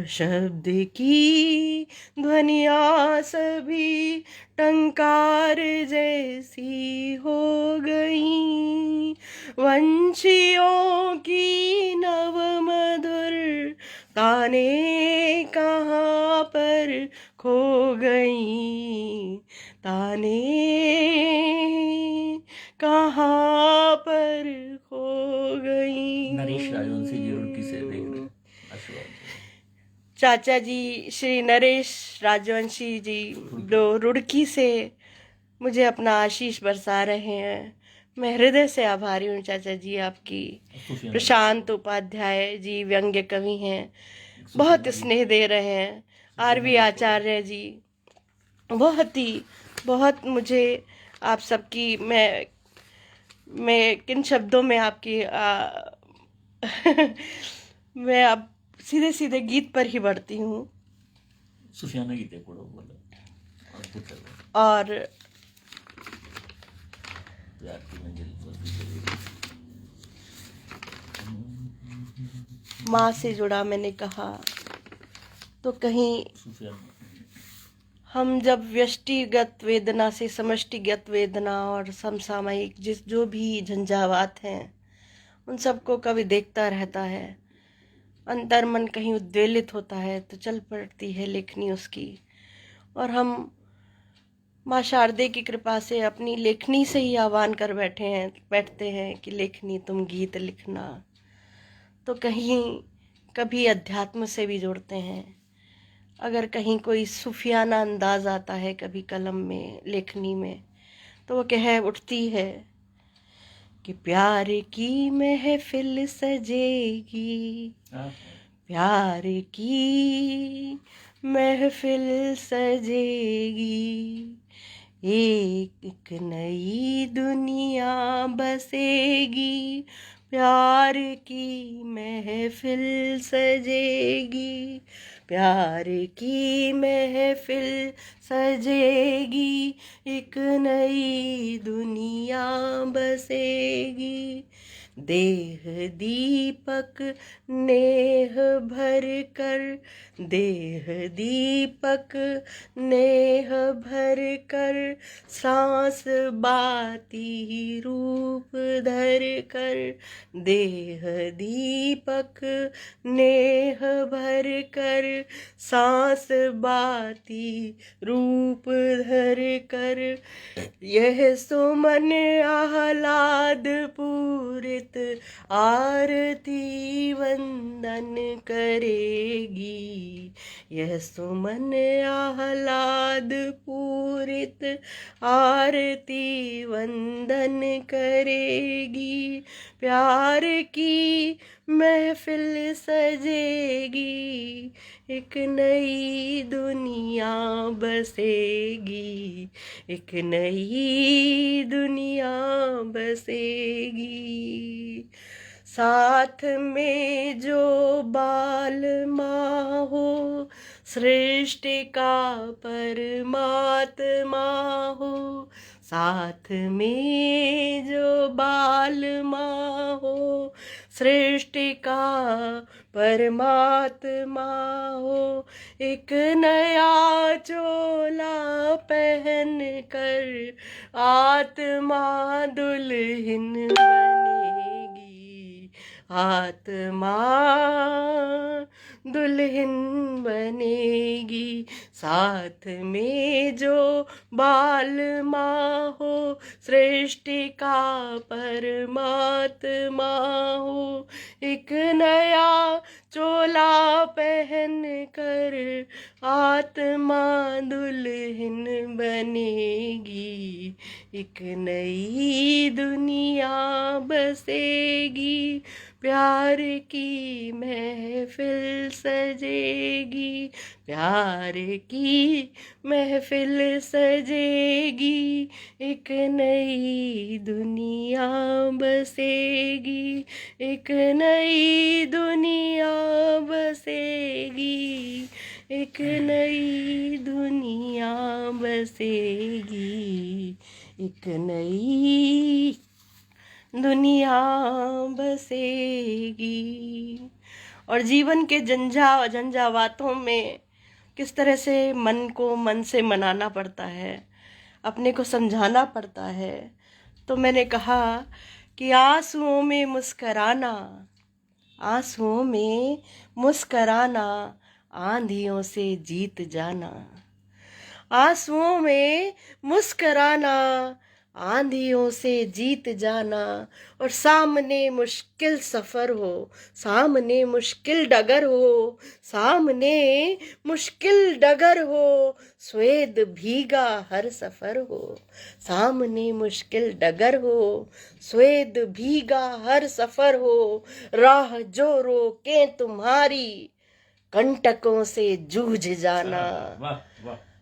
B: शब्द की ध्वनियाँ सभी टंकार जैसी हो गई, वंशियों की नव मधुर ताने कहाँ पर खो गई, ताने कहाँ पर खो गई।
A: नरेश राजवंशी जी रुड़की से देख रहे हैं, आशीर्वाद जी।
B: चाचा जी श्री नरेश राजवंशी जी रुड़की से मुझे अपना आशीष बरसा रहे हैं। मैं हृदय से आभारी हूँ चाचा जी आपकी। प्रशांत उपाध्याय जी व्यंग्य कवि हैं, बहुत स्नेह दे रहे हैं। आरवी आचार्य जी बहुत मुझे आप सबकी मैं किन शब्दों में आपकी मैं अब सीधे सीधे गीत पर ही बढ़ती हूँ।
A: सुफियाना गीते पढ़ो बोलो
B: और
A: प्यार की मंजिल
B: माँ से जुड़ा मैंने कहा तो कहीं हम जब व्यष्टिगत वेदना से समष्टिगत वेदना और समसामयिक जो भी झंझावात हैं उन सबको कभी देखता रहता है, अंतर मन कहीं उद्वेलित होता है तो चल पड़ती है लेखनी उसकी। और हम माँ शारदे की कृपा से अपनी लेखनी से ही आह्वान कर बैठते हैं कि लेखनी तुम गीत लिखना, तो कहीं कभी अध्यात्म से भी जुड़ते हैं। अगर कहीं कोई सूफियाना अंदाज आता है कभी कलम में लेखनी में तो वो कह उठती है कि प्यार की महफिल सजेगी, प्यार की महफिल सजेगी, एक नई दुनिया बसेगी, प्यार की महफिल सजेगी, प्यार की महफिल सजेगी, एक नई दुनिया बसेगी। देह दीपक नेह भर कर, देह दीपक नेह भर कर, सांस बाती रूप धर कर। देह दीपक नेह भर कर, सांस बाती रूप धर कर। यह सुमन आह्लाद पूरित आरती वंदन करेगी। यह सुमन आह्लाद पूरित आरती वंदन करेगी। प्यार की महफिल सजेगी, एक नई दुनिया बसेगी, एक नई दुनिया बसेगी। साथ में जो बाल माँ हो, सृष्टि का परमात्मा हो। साथ में जो बाल माँ हो, सृष्टि का परमात्मा हो। एक नया चोला पहन कर आत्मा दुल्हन बनेगी, आत्मा दुल्हन बनेगी। साथ में जो बाल माँ हो, सृष्टि का परमात्मा हो। एक नया चोला पहन कर आत्मा दुल्हन बनेगी, एक नई दुनिया बसेगी। प्यार की महफिल सजेगी, प्यार की महफिल सजेगी, एक नई दुनिया बसेगी, एक नई दुनिया बसेगी, एक नई दुनिया बसेगी, एक नई दुनिया बसेगी। और जीवन के झंझावातों में किस तरह से मन को मन से मनाना पड़ता है, अपने को समझाना पड़ता है। तो मैंने कहा कि आंसुओं में मुस्कराना, आंसुओं में मुस्कराना, आंधियों से जीत जाना। आंसुओं में मुस्कराना, आंधियों से जीत जाना। और सामने मुश्किल सफ़र हो, सामने मुश्किल डगर हो, सामने मुश्किल डगर हो, स्वेद भीगा हर सफ़र हो। सामने मुश्किल डगर हो, स्वेद भीगा हर सफ़र हो। राह जो रोके तुम्हारी, कंटकों से जूझ जाना।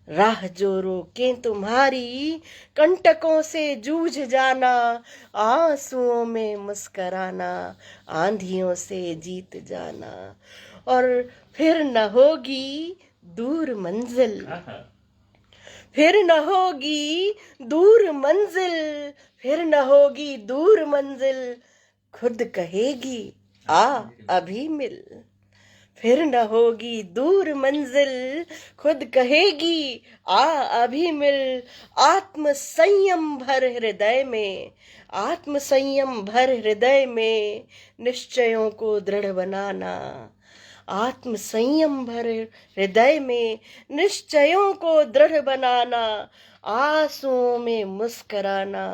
B: राह जो रोके तुम्हारी, कंटकों से जूझ जाना। आंसुओं में मुस्कराना, आंधियों से जीत जाना। और फिर न होगी दूर मंजिल, फिर न होगी दूर मंजिल, फिर न होगी दूर मंजिल। खुद कहेगी आ अभी मिल। फिर न होगी दूर मंजिल, खुद कहेगी आ अभी मिल। आत्म संयम भर हृदय में, आत्म संयम भर हृदय में, निश्चयों को दृढ़ बनाना। आत्म संयम भर हृदय में, निश्चयों को दृढ़ बनाना। आंसुओं में मुस्कराना,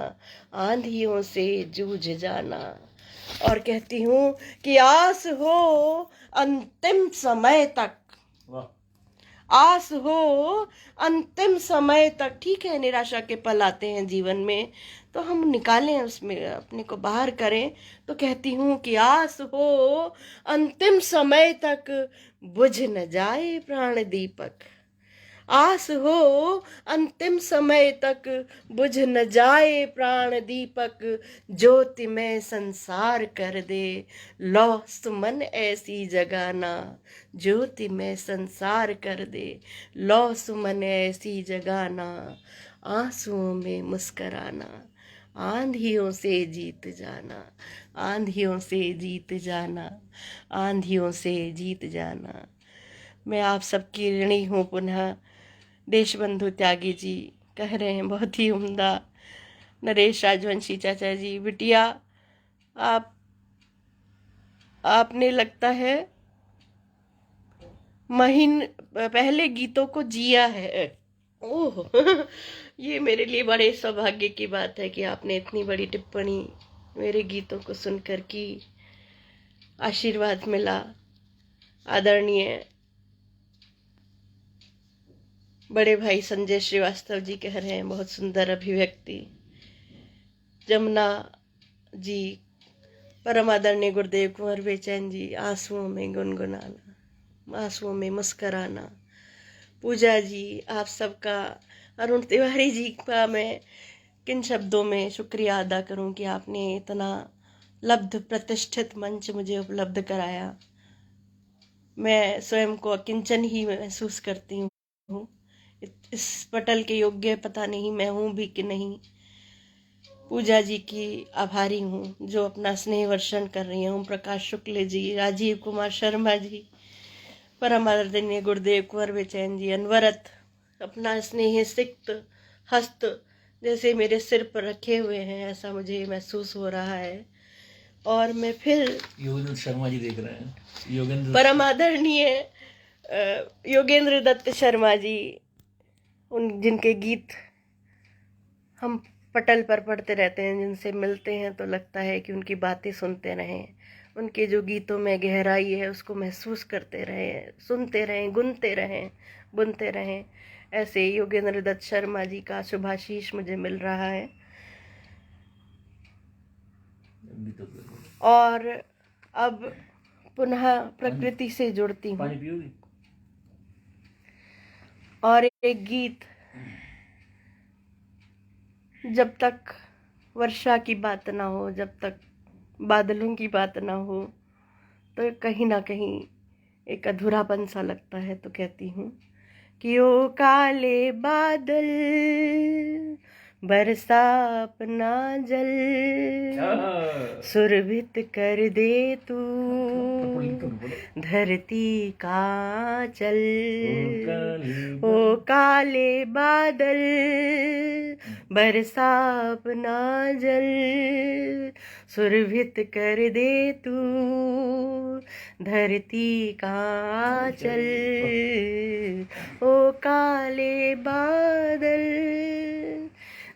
B: आंधियों से जूझ जाना। और कहती हूँ कि आस हो अंतिम समय तक, आस हो अंतिम समय तक। ठीक है, निराशा के पल आते हैं जीवन में, तो हम निकालें, उसमें अपने को बाहर करें। तो कहती हूँ कि आस हो अंतिम समय तक, बुझ न जाए प्राण दीपक। आस हो अंतिम समय तक बुझ न जाए प्राण दीपक, ज्योति में संसार कर दे लौ सुमन ऐसी जगाना, ज्योति में संसार कर दे लौ सुमन ऐसी जगाना, आंसुओं में मुस्कराना, आंधियों से जीत जाना, आंधियों से जीत जाना, आंधियों से जीत जाना। मैं आप सबकी ऋणी हूँ पुनः। देशबंधु त्यागी जी कह रहे हैं, बहुत ही उम्दा। नरेश राजवंशी चाचा जी, बिटिया आपने लगता है पहले गीतों को जिया है। ओह ये मेरे लिए बड़े सौभाग्य की बात है कि आपने इतनी बड़ी टिप्पणी मेरे गीतों को सुनकर की। आशीर्वाद मिला। आदरणीय बड़े भाई संजय श्रीवास्तव जी कह रहे हैं, बहुत सुंदर अभिव्यक्ति। जमुना जी, परम आदरणीय गुरुदेव कुंवर बेचैन जी, आंसुओं में गुनगुनाना, आंसुओं में मुस्कराना। पूजा जी, आप सबका। अरुण तिवारी जी का मैं किन शब्दों में शुक्रिया अदा करूं कि आपने इतना लब्ध प्रतिष्ठित मंच मुझे उपलब्ध कराया। मैं स्वयं को अकिंचन ही महसूस करती हूँ। इस पटल के योग्य पता नहीं मैं हूँ भी कि नहीं। पूजा जी की आभारी हूँ जो अपना स्नेह वर्षण कर रही हूँ। प्रकाश शुक्ल जी, राजीव कुमार शर्मा जी, परम आदरणीय गुरुदेव कुंवर बेचैन जी, अनवरत अपना स्नेह सिक्त हस्त जैसे मेरे सिर पर रखे हुए हैं, ऐसा मुझे महसूस हो रहा है। और मैं फिर
A: योगेंद्र शर्मा जी देख रहे हैं, योगेंद्र
B: परम आदरणीय योगेंद्र दत्त शर्मा जी, उन जिनके गीत हम पटल पर पढ़ते रहते हैं, जिनसे मिलते हैं तो लगता है कि उनकी बातें सुनते रहें, उनके जो गीतों में गहराई है उसको महसूस करते रहें, सुनते रहें, गुनते रहें, बुनते रहें। ऐसे योगेंद्र दत्त शर्मा जी का शुभाशीष मुझे मिल रहा है। और अब पुनः प्रकृति से जुड़ती हूँ।
A: पानी पियोगी?
B: और एक गीत, जब तक वर्षा की बात ना हो, जब तक बादलों की बात ना हो, तो कहीं ना कहीं एक अधूरापन सा लगता है। तो कहती हूँ कि ओ काले बादल बरसा अपना जल, सुरभित कर दे तू धरती का चल। ओ काले बादल बरसा अपना जल, सुरभित कर दे तू धरती का चल। ओ काले बादल,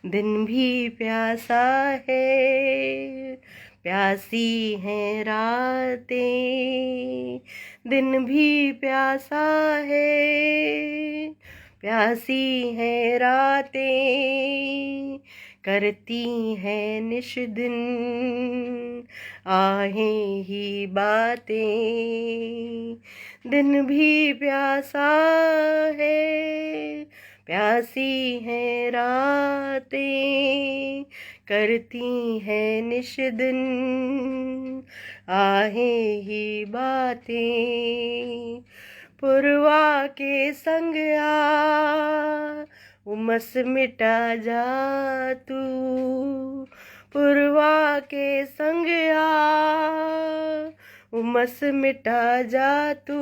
B: दिन भी प्यासा है, प्यासी हैं रातें, दिन भी प्यासा है, प्यासी हैं रातें, करती हैं निश दिन आहें ही बातें। दिन भी प्यासा है, प्यासी हैं रातें, करती हैं निश दिन आहें ही बातें। पुरवा के संग आ उमस मिटा जा तू, पुरवा के संग आ उमस मिटा जा तू,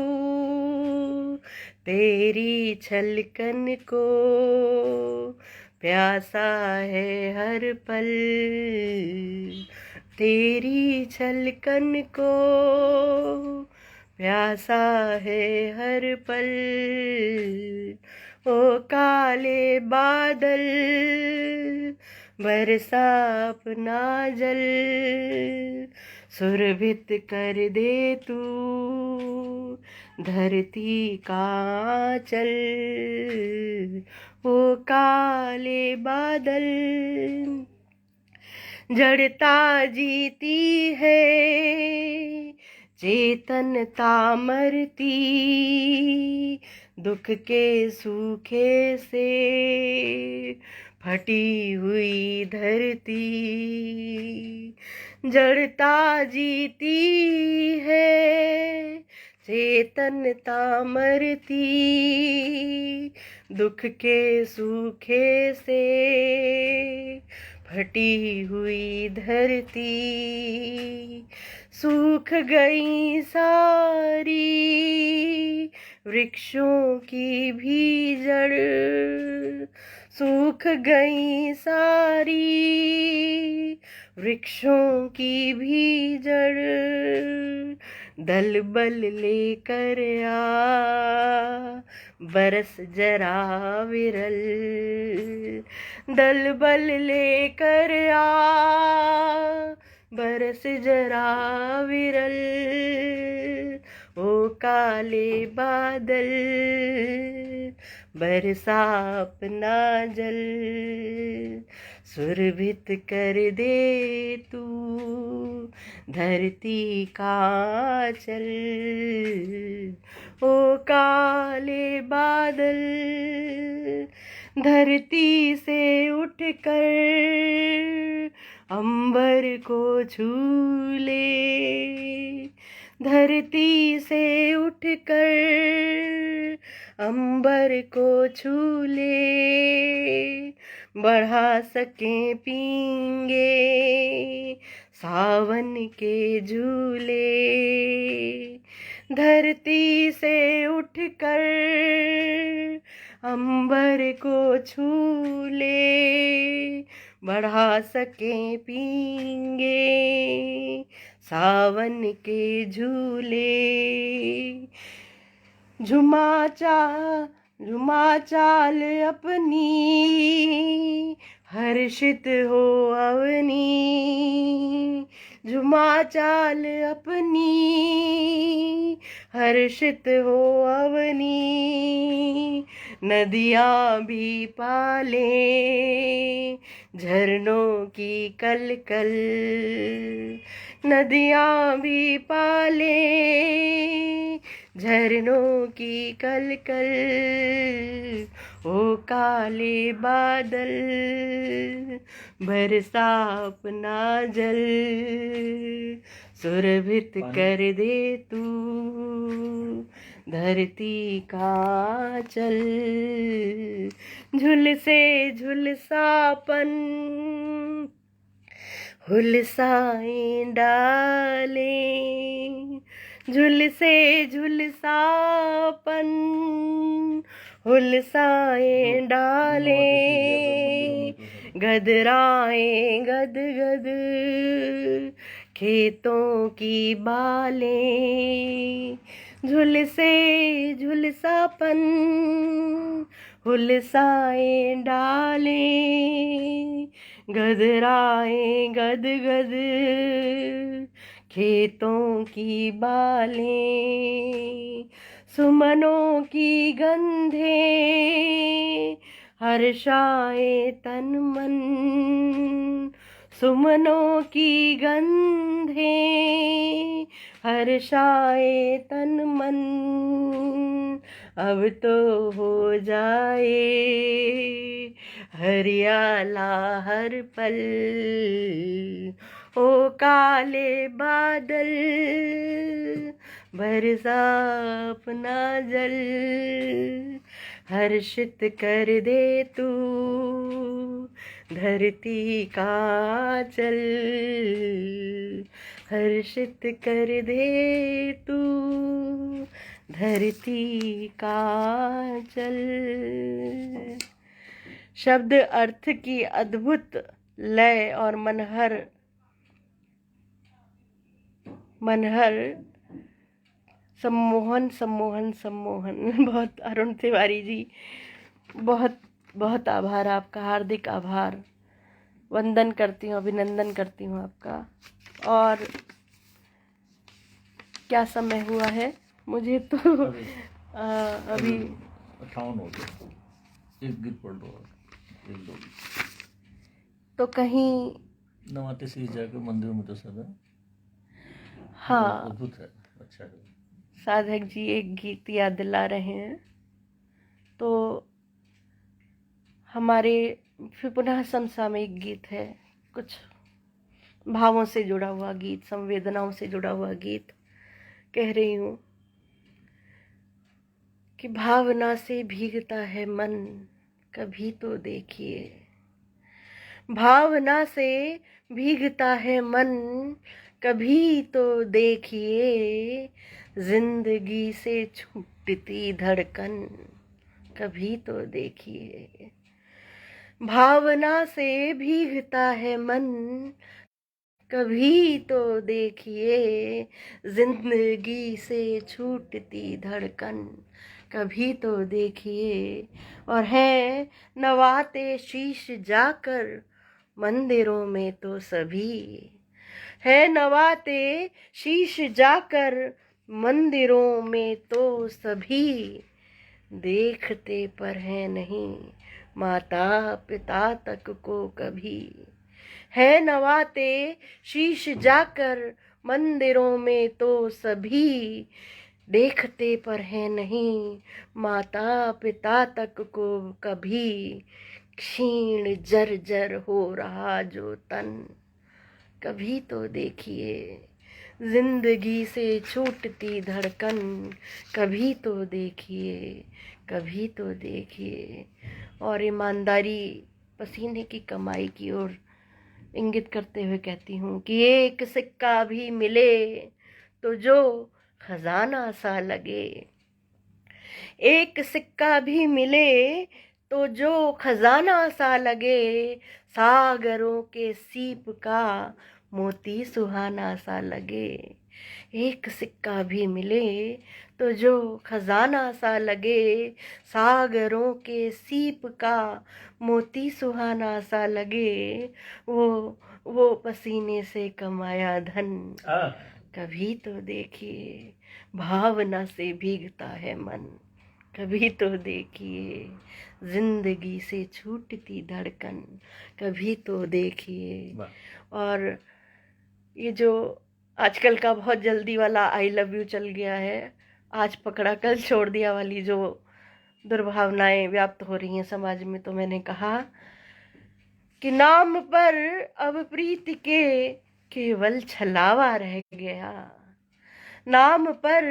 B: तेरी छलकन को प्यासा है हर पल, तेरी छलकन को प्यासा है हर पल। ओ काले बादल बरसा अपना जल, सुरभित कर दे तू धरती का चल। ओ काले बादल, जड़ता जीती है, चेतनता मरती दुख के सूखे से, फटी हुई धरती जड़ता जीती है। चेतनता मरती दुख के सूखे से, फटी हुई धरती सूख गई सारी, वृक्षों की भी जड़ सूख गई सारी, वृक्षों की भी जड़। दल बल लेकर आ बरस जरा विरल, दल बल लेकर आ बरस जरा विरल। ओ काले बादल बरसा अपना जल, सुरभित कर दे तू धरती का चल। ओ काले बादल धरती से उठकर अंबर को छू ले, धरती से उठकर अंबर को छू ले। बढ़ा सकें पींगे सावन के झूले, धरती से उठकर अंबर को छू ले। बढ़ा सकें पींगे सावन के झूले। झुमा चाल अपनी हर्षित हो अवनी, झुमा चाल अपनी हर्षित हो अवनी। नदियाँ भी पाले झरनों की कलकल, नदियाँ भी पाले झरनों की कलकल। ओ काले बादल बरसा अपना जल, सुरभित कर दे तू धरती का चल। झुलसे झुलसापन हुलसाएं डाले, झुलसे झुलसापन हुलसाएं डाले। गदराएं गदगद खेतों की बालें, झुलसे झुलसापन हुलसाएं डाले। गदराएं गदगद खेतों की बालें। सुमनों की गंधे हर्षाए तन मन, सुमनों की गंधे हर्षाए तन मन। अब तो हो जाए हरियाला हर पल। ओ काले बादल बरसा अपना जल, हर्षित कर दे तू धरती का चल, हर्षित कर दे तू धरती का चल। शब्द अर्थ की अद्भुत लय और मनहर सम्मोहन सम्मोहन सम्मोहन। बहुत अरुण तिवारी जी, बहुत बहुत आभार आपका, हार्दिक आभार। वंदन करती हूँ, अभिनंदन करती हूँ आपका। और क्या समय हुआ है मुझे तो अभी
A: 58 हो गया। एक गीत पढ़ दो, एक दो
B: तो कहीं
A: नवाते से जाकर मंदिर में तो सदा
B: हाँ
A: अद्भुत है। अच्छा है।
B: साधक जी एक गीत याद दिला रहे हैं, तो हमारे फिर पुनः समसामयिक गीत है, कुछ भावों से जुड़ा हुआ गीत, संवेदनाओं से जुड़ा हुआ गीत कह रही हूँ कि भावना से भीगता है मन, कभी तो देखिए। भावना से भीगता है मन, कभी तो देखिए। जिंदगी से छूटती धड़कन, कभी तो देखिए। भावना से भीगता है मन, कभी तो देखिए। जिंदगी से छूटती धड़कन, कभी तो देखिए। और हैं नवाते शीश जाकर मंदिरों में तो सभी, है नवाते शीश जाकर मंदिरों में तो सभी। देखते पर है नहीं माता पिता तक को कभी, है नवाते शीश जाकर मंदिरों में तो सभी। देखते पर है नहीं माता पिता तक को कभी। क्षीण जर्जर हो रहा जो तन, कभी तो देखिए। जिंदगी से छूटती धड़कन, कभी तो देखिए, कभी तो देखिए। और ईमानदारी पसीने की कमाई की ओर इंगित करते हुए कहती हूँ कि एक सिक्का भी मिले तो जो खजाना सा लगे। एक सिक्का भी मिले तो जो खजाना सा लगे। सागरों के सीप का मोती सुहाना सा लगे। एक सिक्का भी मिले तो जो खजाना सा लगे। सागरों के सीप का मोती सुहाना सा लगे। वो पसीने से कमाया धन, कभी तो देखिए। भावना से भीगता है मन, कभी तो देखिए। जिंदगी से छूटती धड़कन, कभी तो देखिए। और ये जो आजकल का बहुत जल्दी वाला आई लव यू चल गया है, आज पकड़ा कल छोड़ दिया वाली जो दुर्भावनाएं व्याप्त हो रही हैं समाज में, तो मैंने कहा कि नाम पर अब प्रीति के केवल छलावा रह गया। नाम पर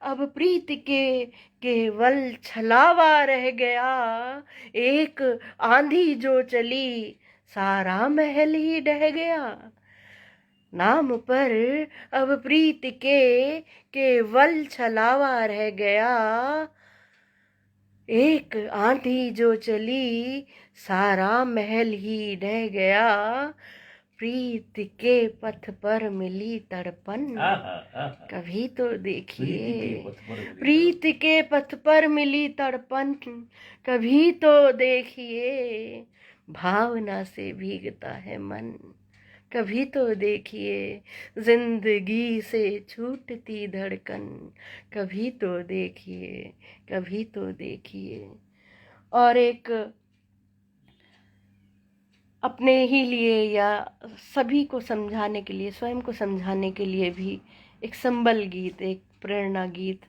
B: अब प्रीत के केवल छलावा रह गया। एक आंधी जो चली सारा महल ही ढह गया। नाम पर अब प्रीत के केवल छलावा रह गया। एक आंधी जो चली सारा महल ही ढह गया। प्रीत के पथ पर मिली तड़पन, कभी तो देखिए। प्रीत के पथ पर मिली तड़पन, कभी तो देखिए। भावना से भीगता है मन, कभी तो देखिए। जिंदगी से छूटती धड़कन, कभी तो देखिए, कभी तो देखिए। और एक अपने ही लिए या सभी को समझाने के लिए, स्वयं को समझाने के लिए भी एक संबल गीत, एक प्रेरणा गीत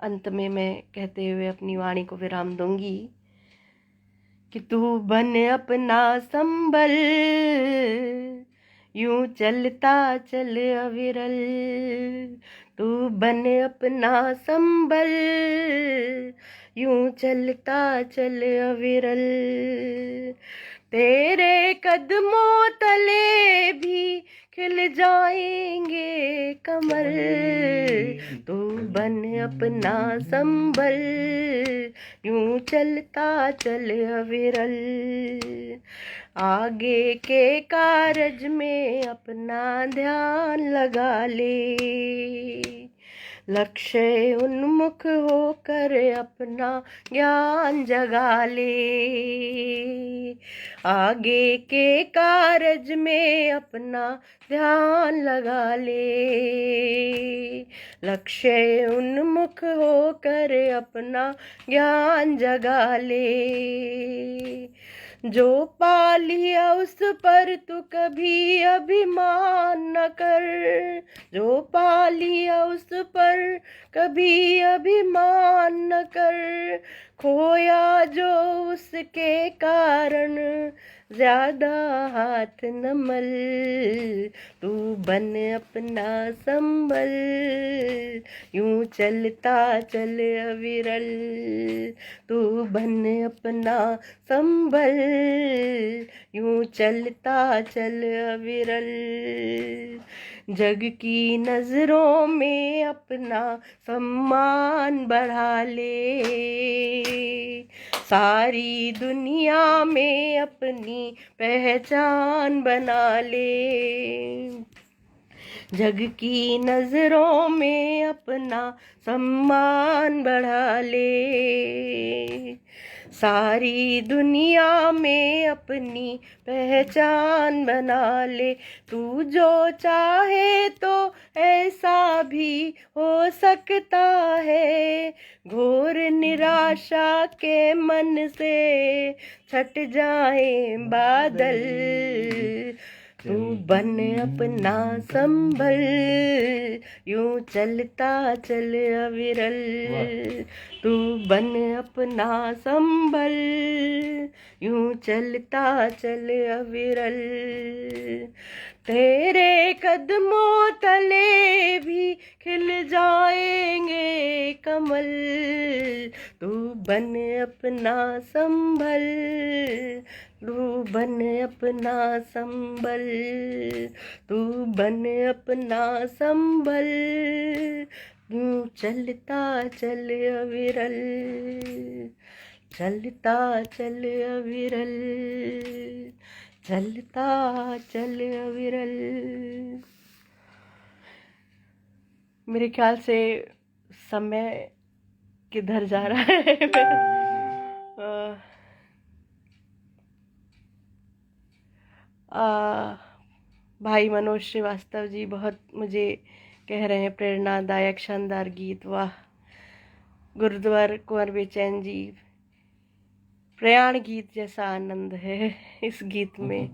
B: अंत में मैं कहते हुए अपनी वाणी को विराम दूंगी कि तू बन अपना संबल, यूं चलता चल अविरल। तू बन अपना संबल, यूं चलता चल अविरल। तेरे कदमों तले भी खिल जाएंगे कमल। तू बन अपना संबल, यूं चलता चल अविरल। आगे के कारज में अपना ध्यान लगा ले। लक्ष्य उन्मुख होकर अपना ज्ञान जगा ले। आगे के कारज में अपना ध्यान लगा ले। लक्ष्य उन्मुख होकर अपना ज्ञान जगा ले। जो पा लिया उस पर तू कभी अभिमान न कर, जो पा लिया उस पर कभी अभिमान न कर, खोया जो उसके कारण ज्यादा हाथ न मल, तू बन अपना संभल, यूं चलता चल अविरल, तू बन अपना संभल, यूं चलता चल अविरल, जग की नजरों में अपना सम्मान बढ़ा ले, सारी दुनिया में अपनी पहचान बना ले, जग की नजरों में अपना सम्मान बढ़ा ले, सारी दुनिया में अपनी पहचान बना ले, तू जो चाहे तो ऐसा भी हो सकता है, घोर निराशा के मन से छट जाए बादल, तू बन अपना संभल, यूं चलता चल अविरल, तू बन अपना संभल, यूं चलता चल अविरल, तेरे कदमों तले भी खिल जाएंगे कमल, तू बन अपना संभल, तू बन अपना संभल, तू बन अपना संभल, यूं चलता चल अविरल, चलता चल अविरल, चलता चल अविरल। मेरे ख्याल से समय किधर जा रहा है। भाई मनोज श्रीवास्तव जी बहुत मुझे कह रहे हैं प्रेरणादायक शानदार गीत, वाह। गुरुद्वार कुंवर बेचैन जी, प्रयाण गीत जैसा आनंद है इस गीत में,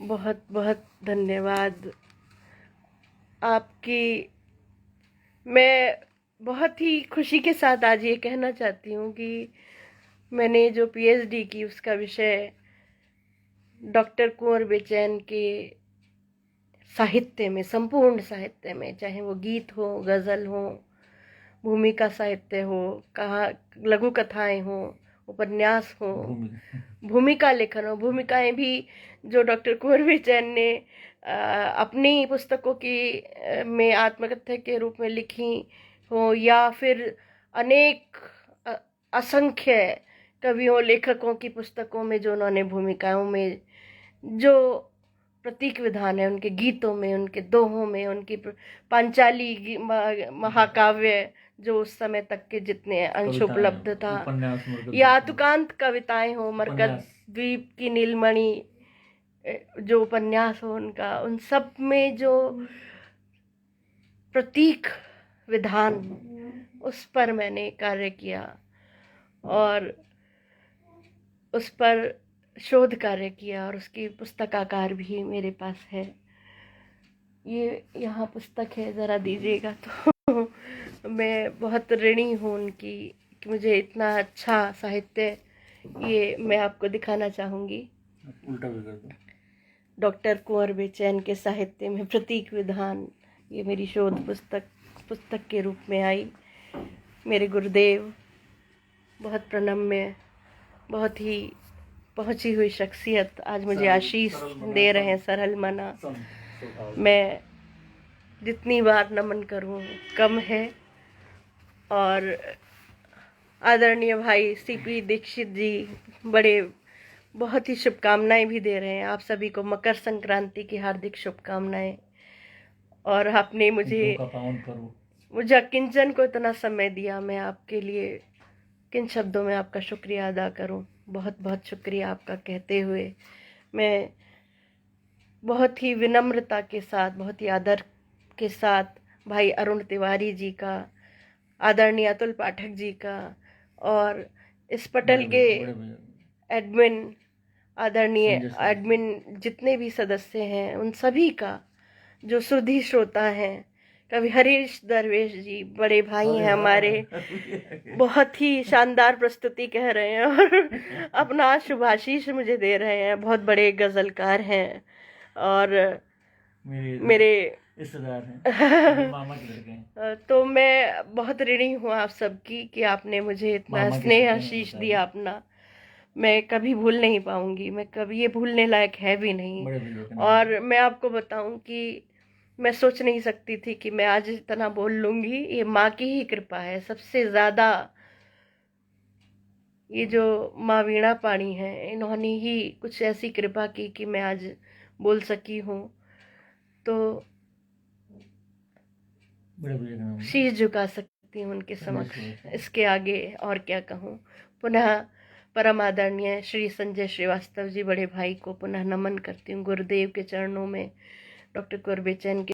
B: बहुत बहुत धन्यवाद आपकी। मैं बहुत ही खुशी के साथ आज ये कहना चाहती हूँ कि मैंने जो पीएचडी की उसका विषय डॉक्टर कुंवर बेचैन के साहित्य में, संपूर्ण साहित्य में, चाहे वो गीत हो, गज़ल हो, भूमिका साहित्य हो, कहा लघु कथाएं हो, उपन्यास हो, भूमिका लेखन हो, भूमिकाएं भी जो डॉक्टर कुंवर बेचैन ने अपनी पुस्तकों की में आत्मकथा के रूप में लिखी हो, या फिर अनेक असंख्य कवियों लेखकों की पुस्तकों में जो उन्होंने भूमिकाओं में जो प्रतीक विधान है, उनके गीतों में, उनके दोहों में, उनकी पांचाली महाकाव्य जो उस समय तक के जितने अंश उपलब्ध था, या तुकांत कविताएं हो, मरकज द्वीप की नीलमणि जो उपन्यास हो उनका, उन सब में जो प्रतीक विधान, उस पर मैंने कार्य किया और उस पर शोध कार्य किया, और उसकी पुस्तकाकार भी मेरे पास है। ये यहाँ पुस्तक है, ज़रा दीजिएगा तो मैं बहुत ऋणी हूँ उनकी कि मुझे इतना अच्छा साहित्य, ये मैं आपको दिखाना चाहूँगी।
A: उल्टा भी कर दो।
B: डॉक्टर कुंवर बेचैन के साहित्य में प्रतीक विधान, ये मेरी शोध पुस्तक के रूप में आई। मेरे गुरुदेव, बहुत प्रणम्य, बहुत ही पहुंची हुई शख्सियत आज मुझे आशीष दे रहे हैं, सरल मना। मैं जितनी बार नमन करूं कम है। और आदरणीय भाई सीपी दीक्षित जी बहुत ही शुभकामनाएं भी दे रहे हैं। आप सभी को मकर संक्रांति की हार्दिक शुभकामनाएं। और आपने मुझे किंचन को इतना समय दिया, मैं आपके लिए किन शब्दों में आपका शुक्रिया अदा करूं। बहुत बहुत शुक्रिया आपका कहते हुए मैं बहुत ही विनम्रता के साथ, बहुत ही आदर के साथ भाई अरुण तिवारी जी का, आदरणीय अतुल पाठक जी का, और इस पटल के एडमिन आदरणीय
A: संजय सर।
B: एडमिन जितने भी सदस्य हैं, उन सभी का, जो सुधी श्रोता हैं, कवि हरीश दरवेश जी बड़े भाई
A: अरे
B: हैं हमारे,
A: वाह।
B: बहुत ही शानदार प्रस्तुति कह रहे हैं और अपना शुभाशीष मुझे दे रहे हैं। बहुत बड़े गजलकार हैं और मेरे
A: रिश्तेदार हैं, मेरे मामा के लड़के हैं।
B: तो मैं बहुत ऋणी हूँ आप सबकी कि आपने मुझे इतना
A: मामा के
B: स्नेह
A: लड़के हैं,
B: आशीष
A: बता
B: दिया अपना। मैं कभी भूल नहीं पाऊंगी, मैं कभी, ये भूलने लायक है भी नहीं।
A: बड़े बुजुर्ग हैं।
B: और मैं आपको बताऊं कि मैं सोच नहीं सकती थी कि मैं आज इतना बोल लूंगी। ये माँ की ही कृपा है सबसे ज्यादा। ये जो माँ वीणा पाणी है, इन्होंने ही कुछ ऐसी कृपा की कि मैं आज बोल सकी हूँ। तो
A: बड़े बुजुर्ग हैं।
B: शीश झुका सकती हूँ उनके समक्ष, इसके आगे और क्या कहूँ। पुनः परम आदरणीय श्री संजय श्रीवास्तव जी बड़े भाई को पुनः नमन करती हूँ। गुरुदेव के चरणों में, डॉक्टर कुरबेचैन के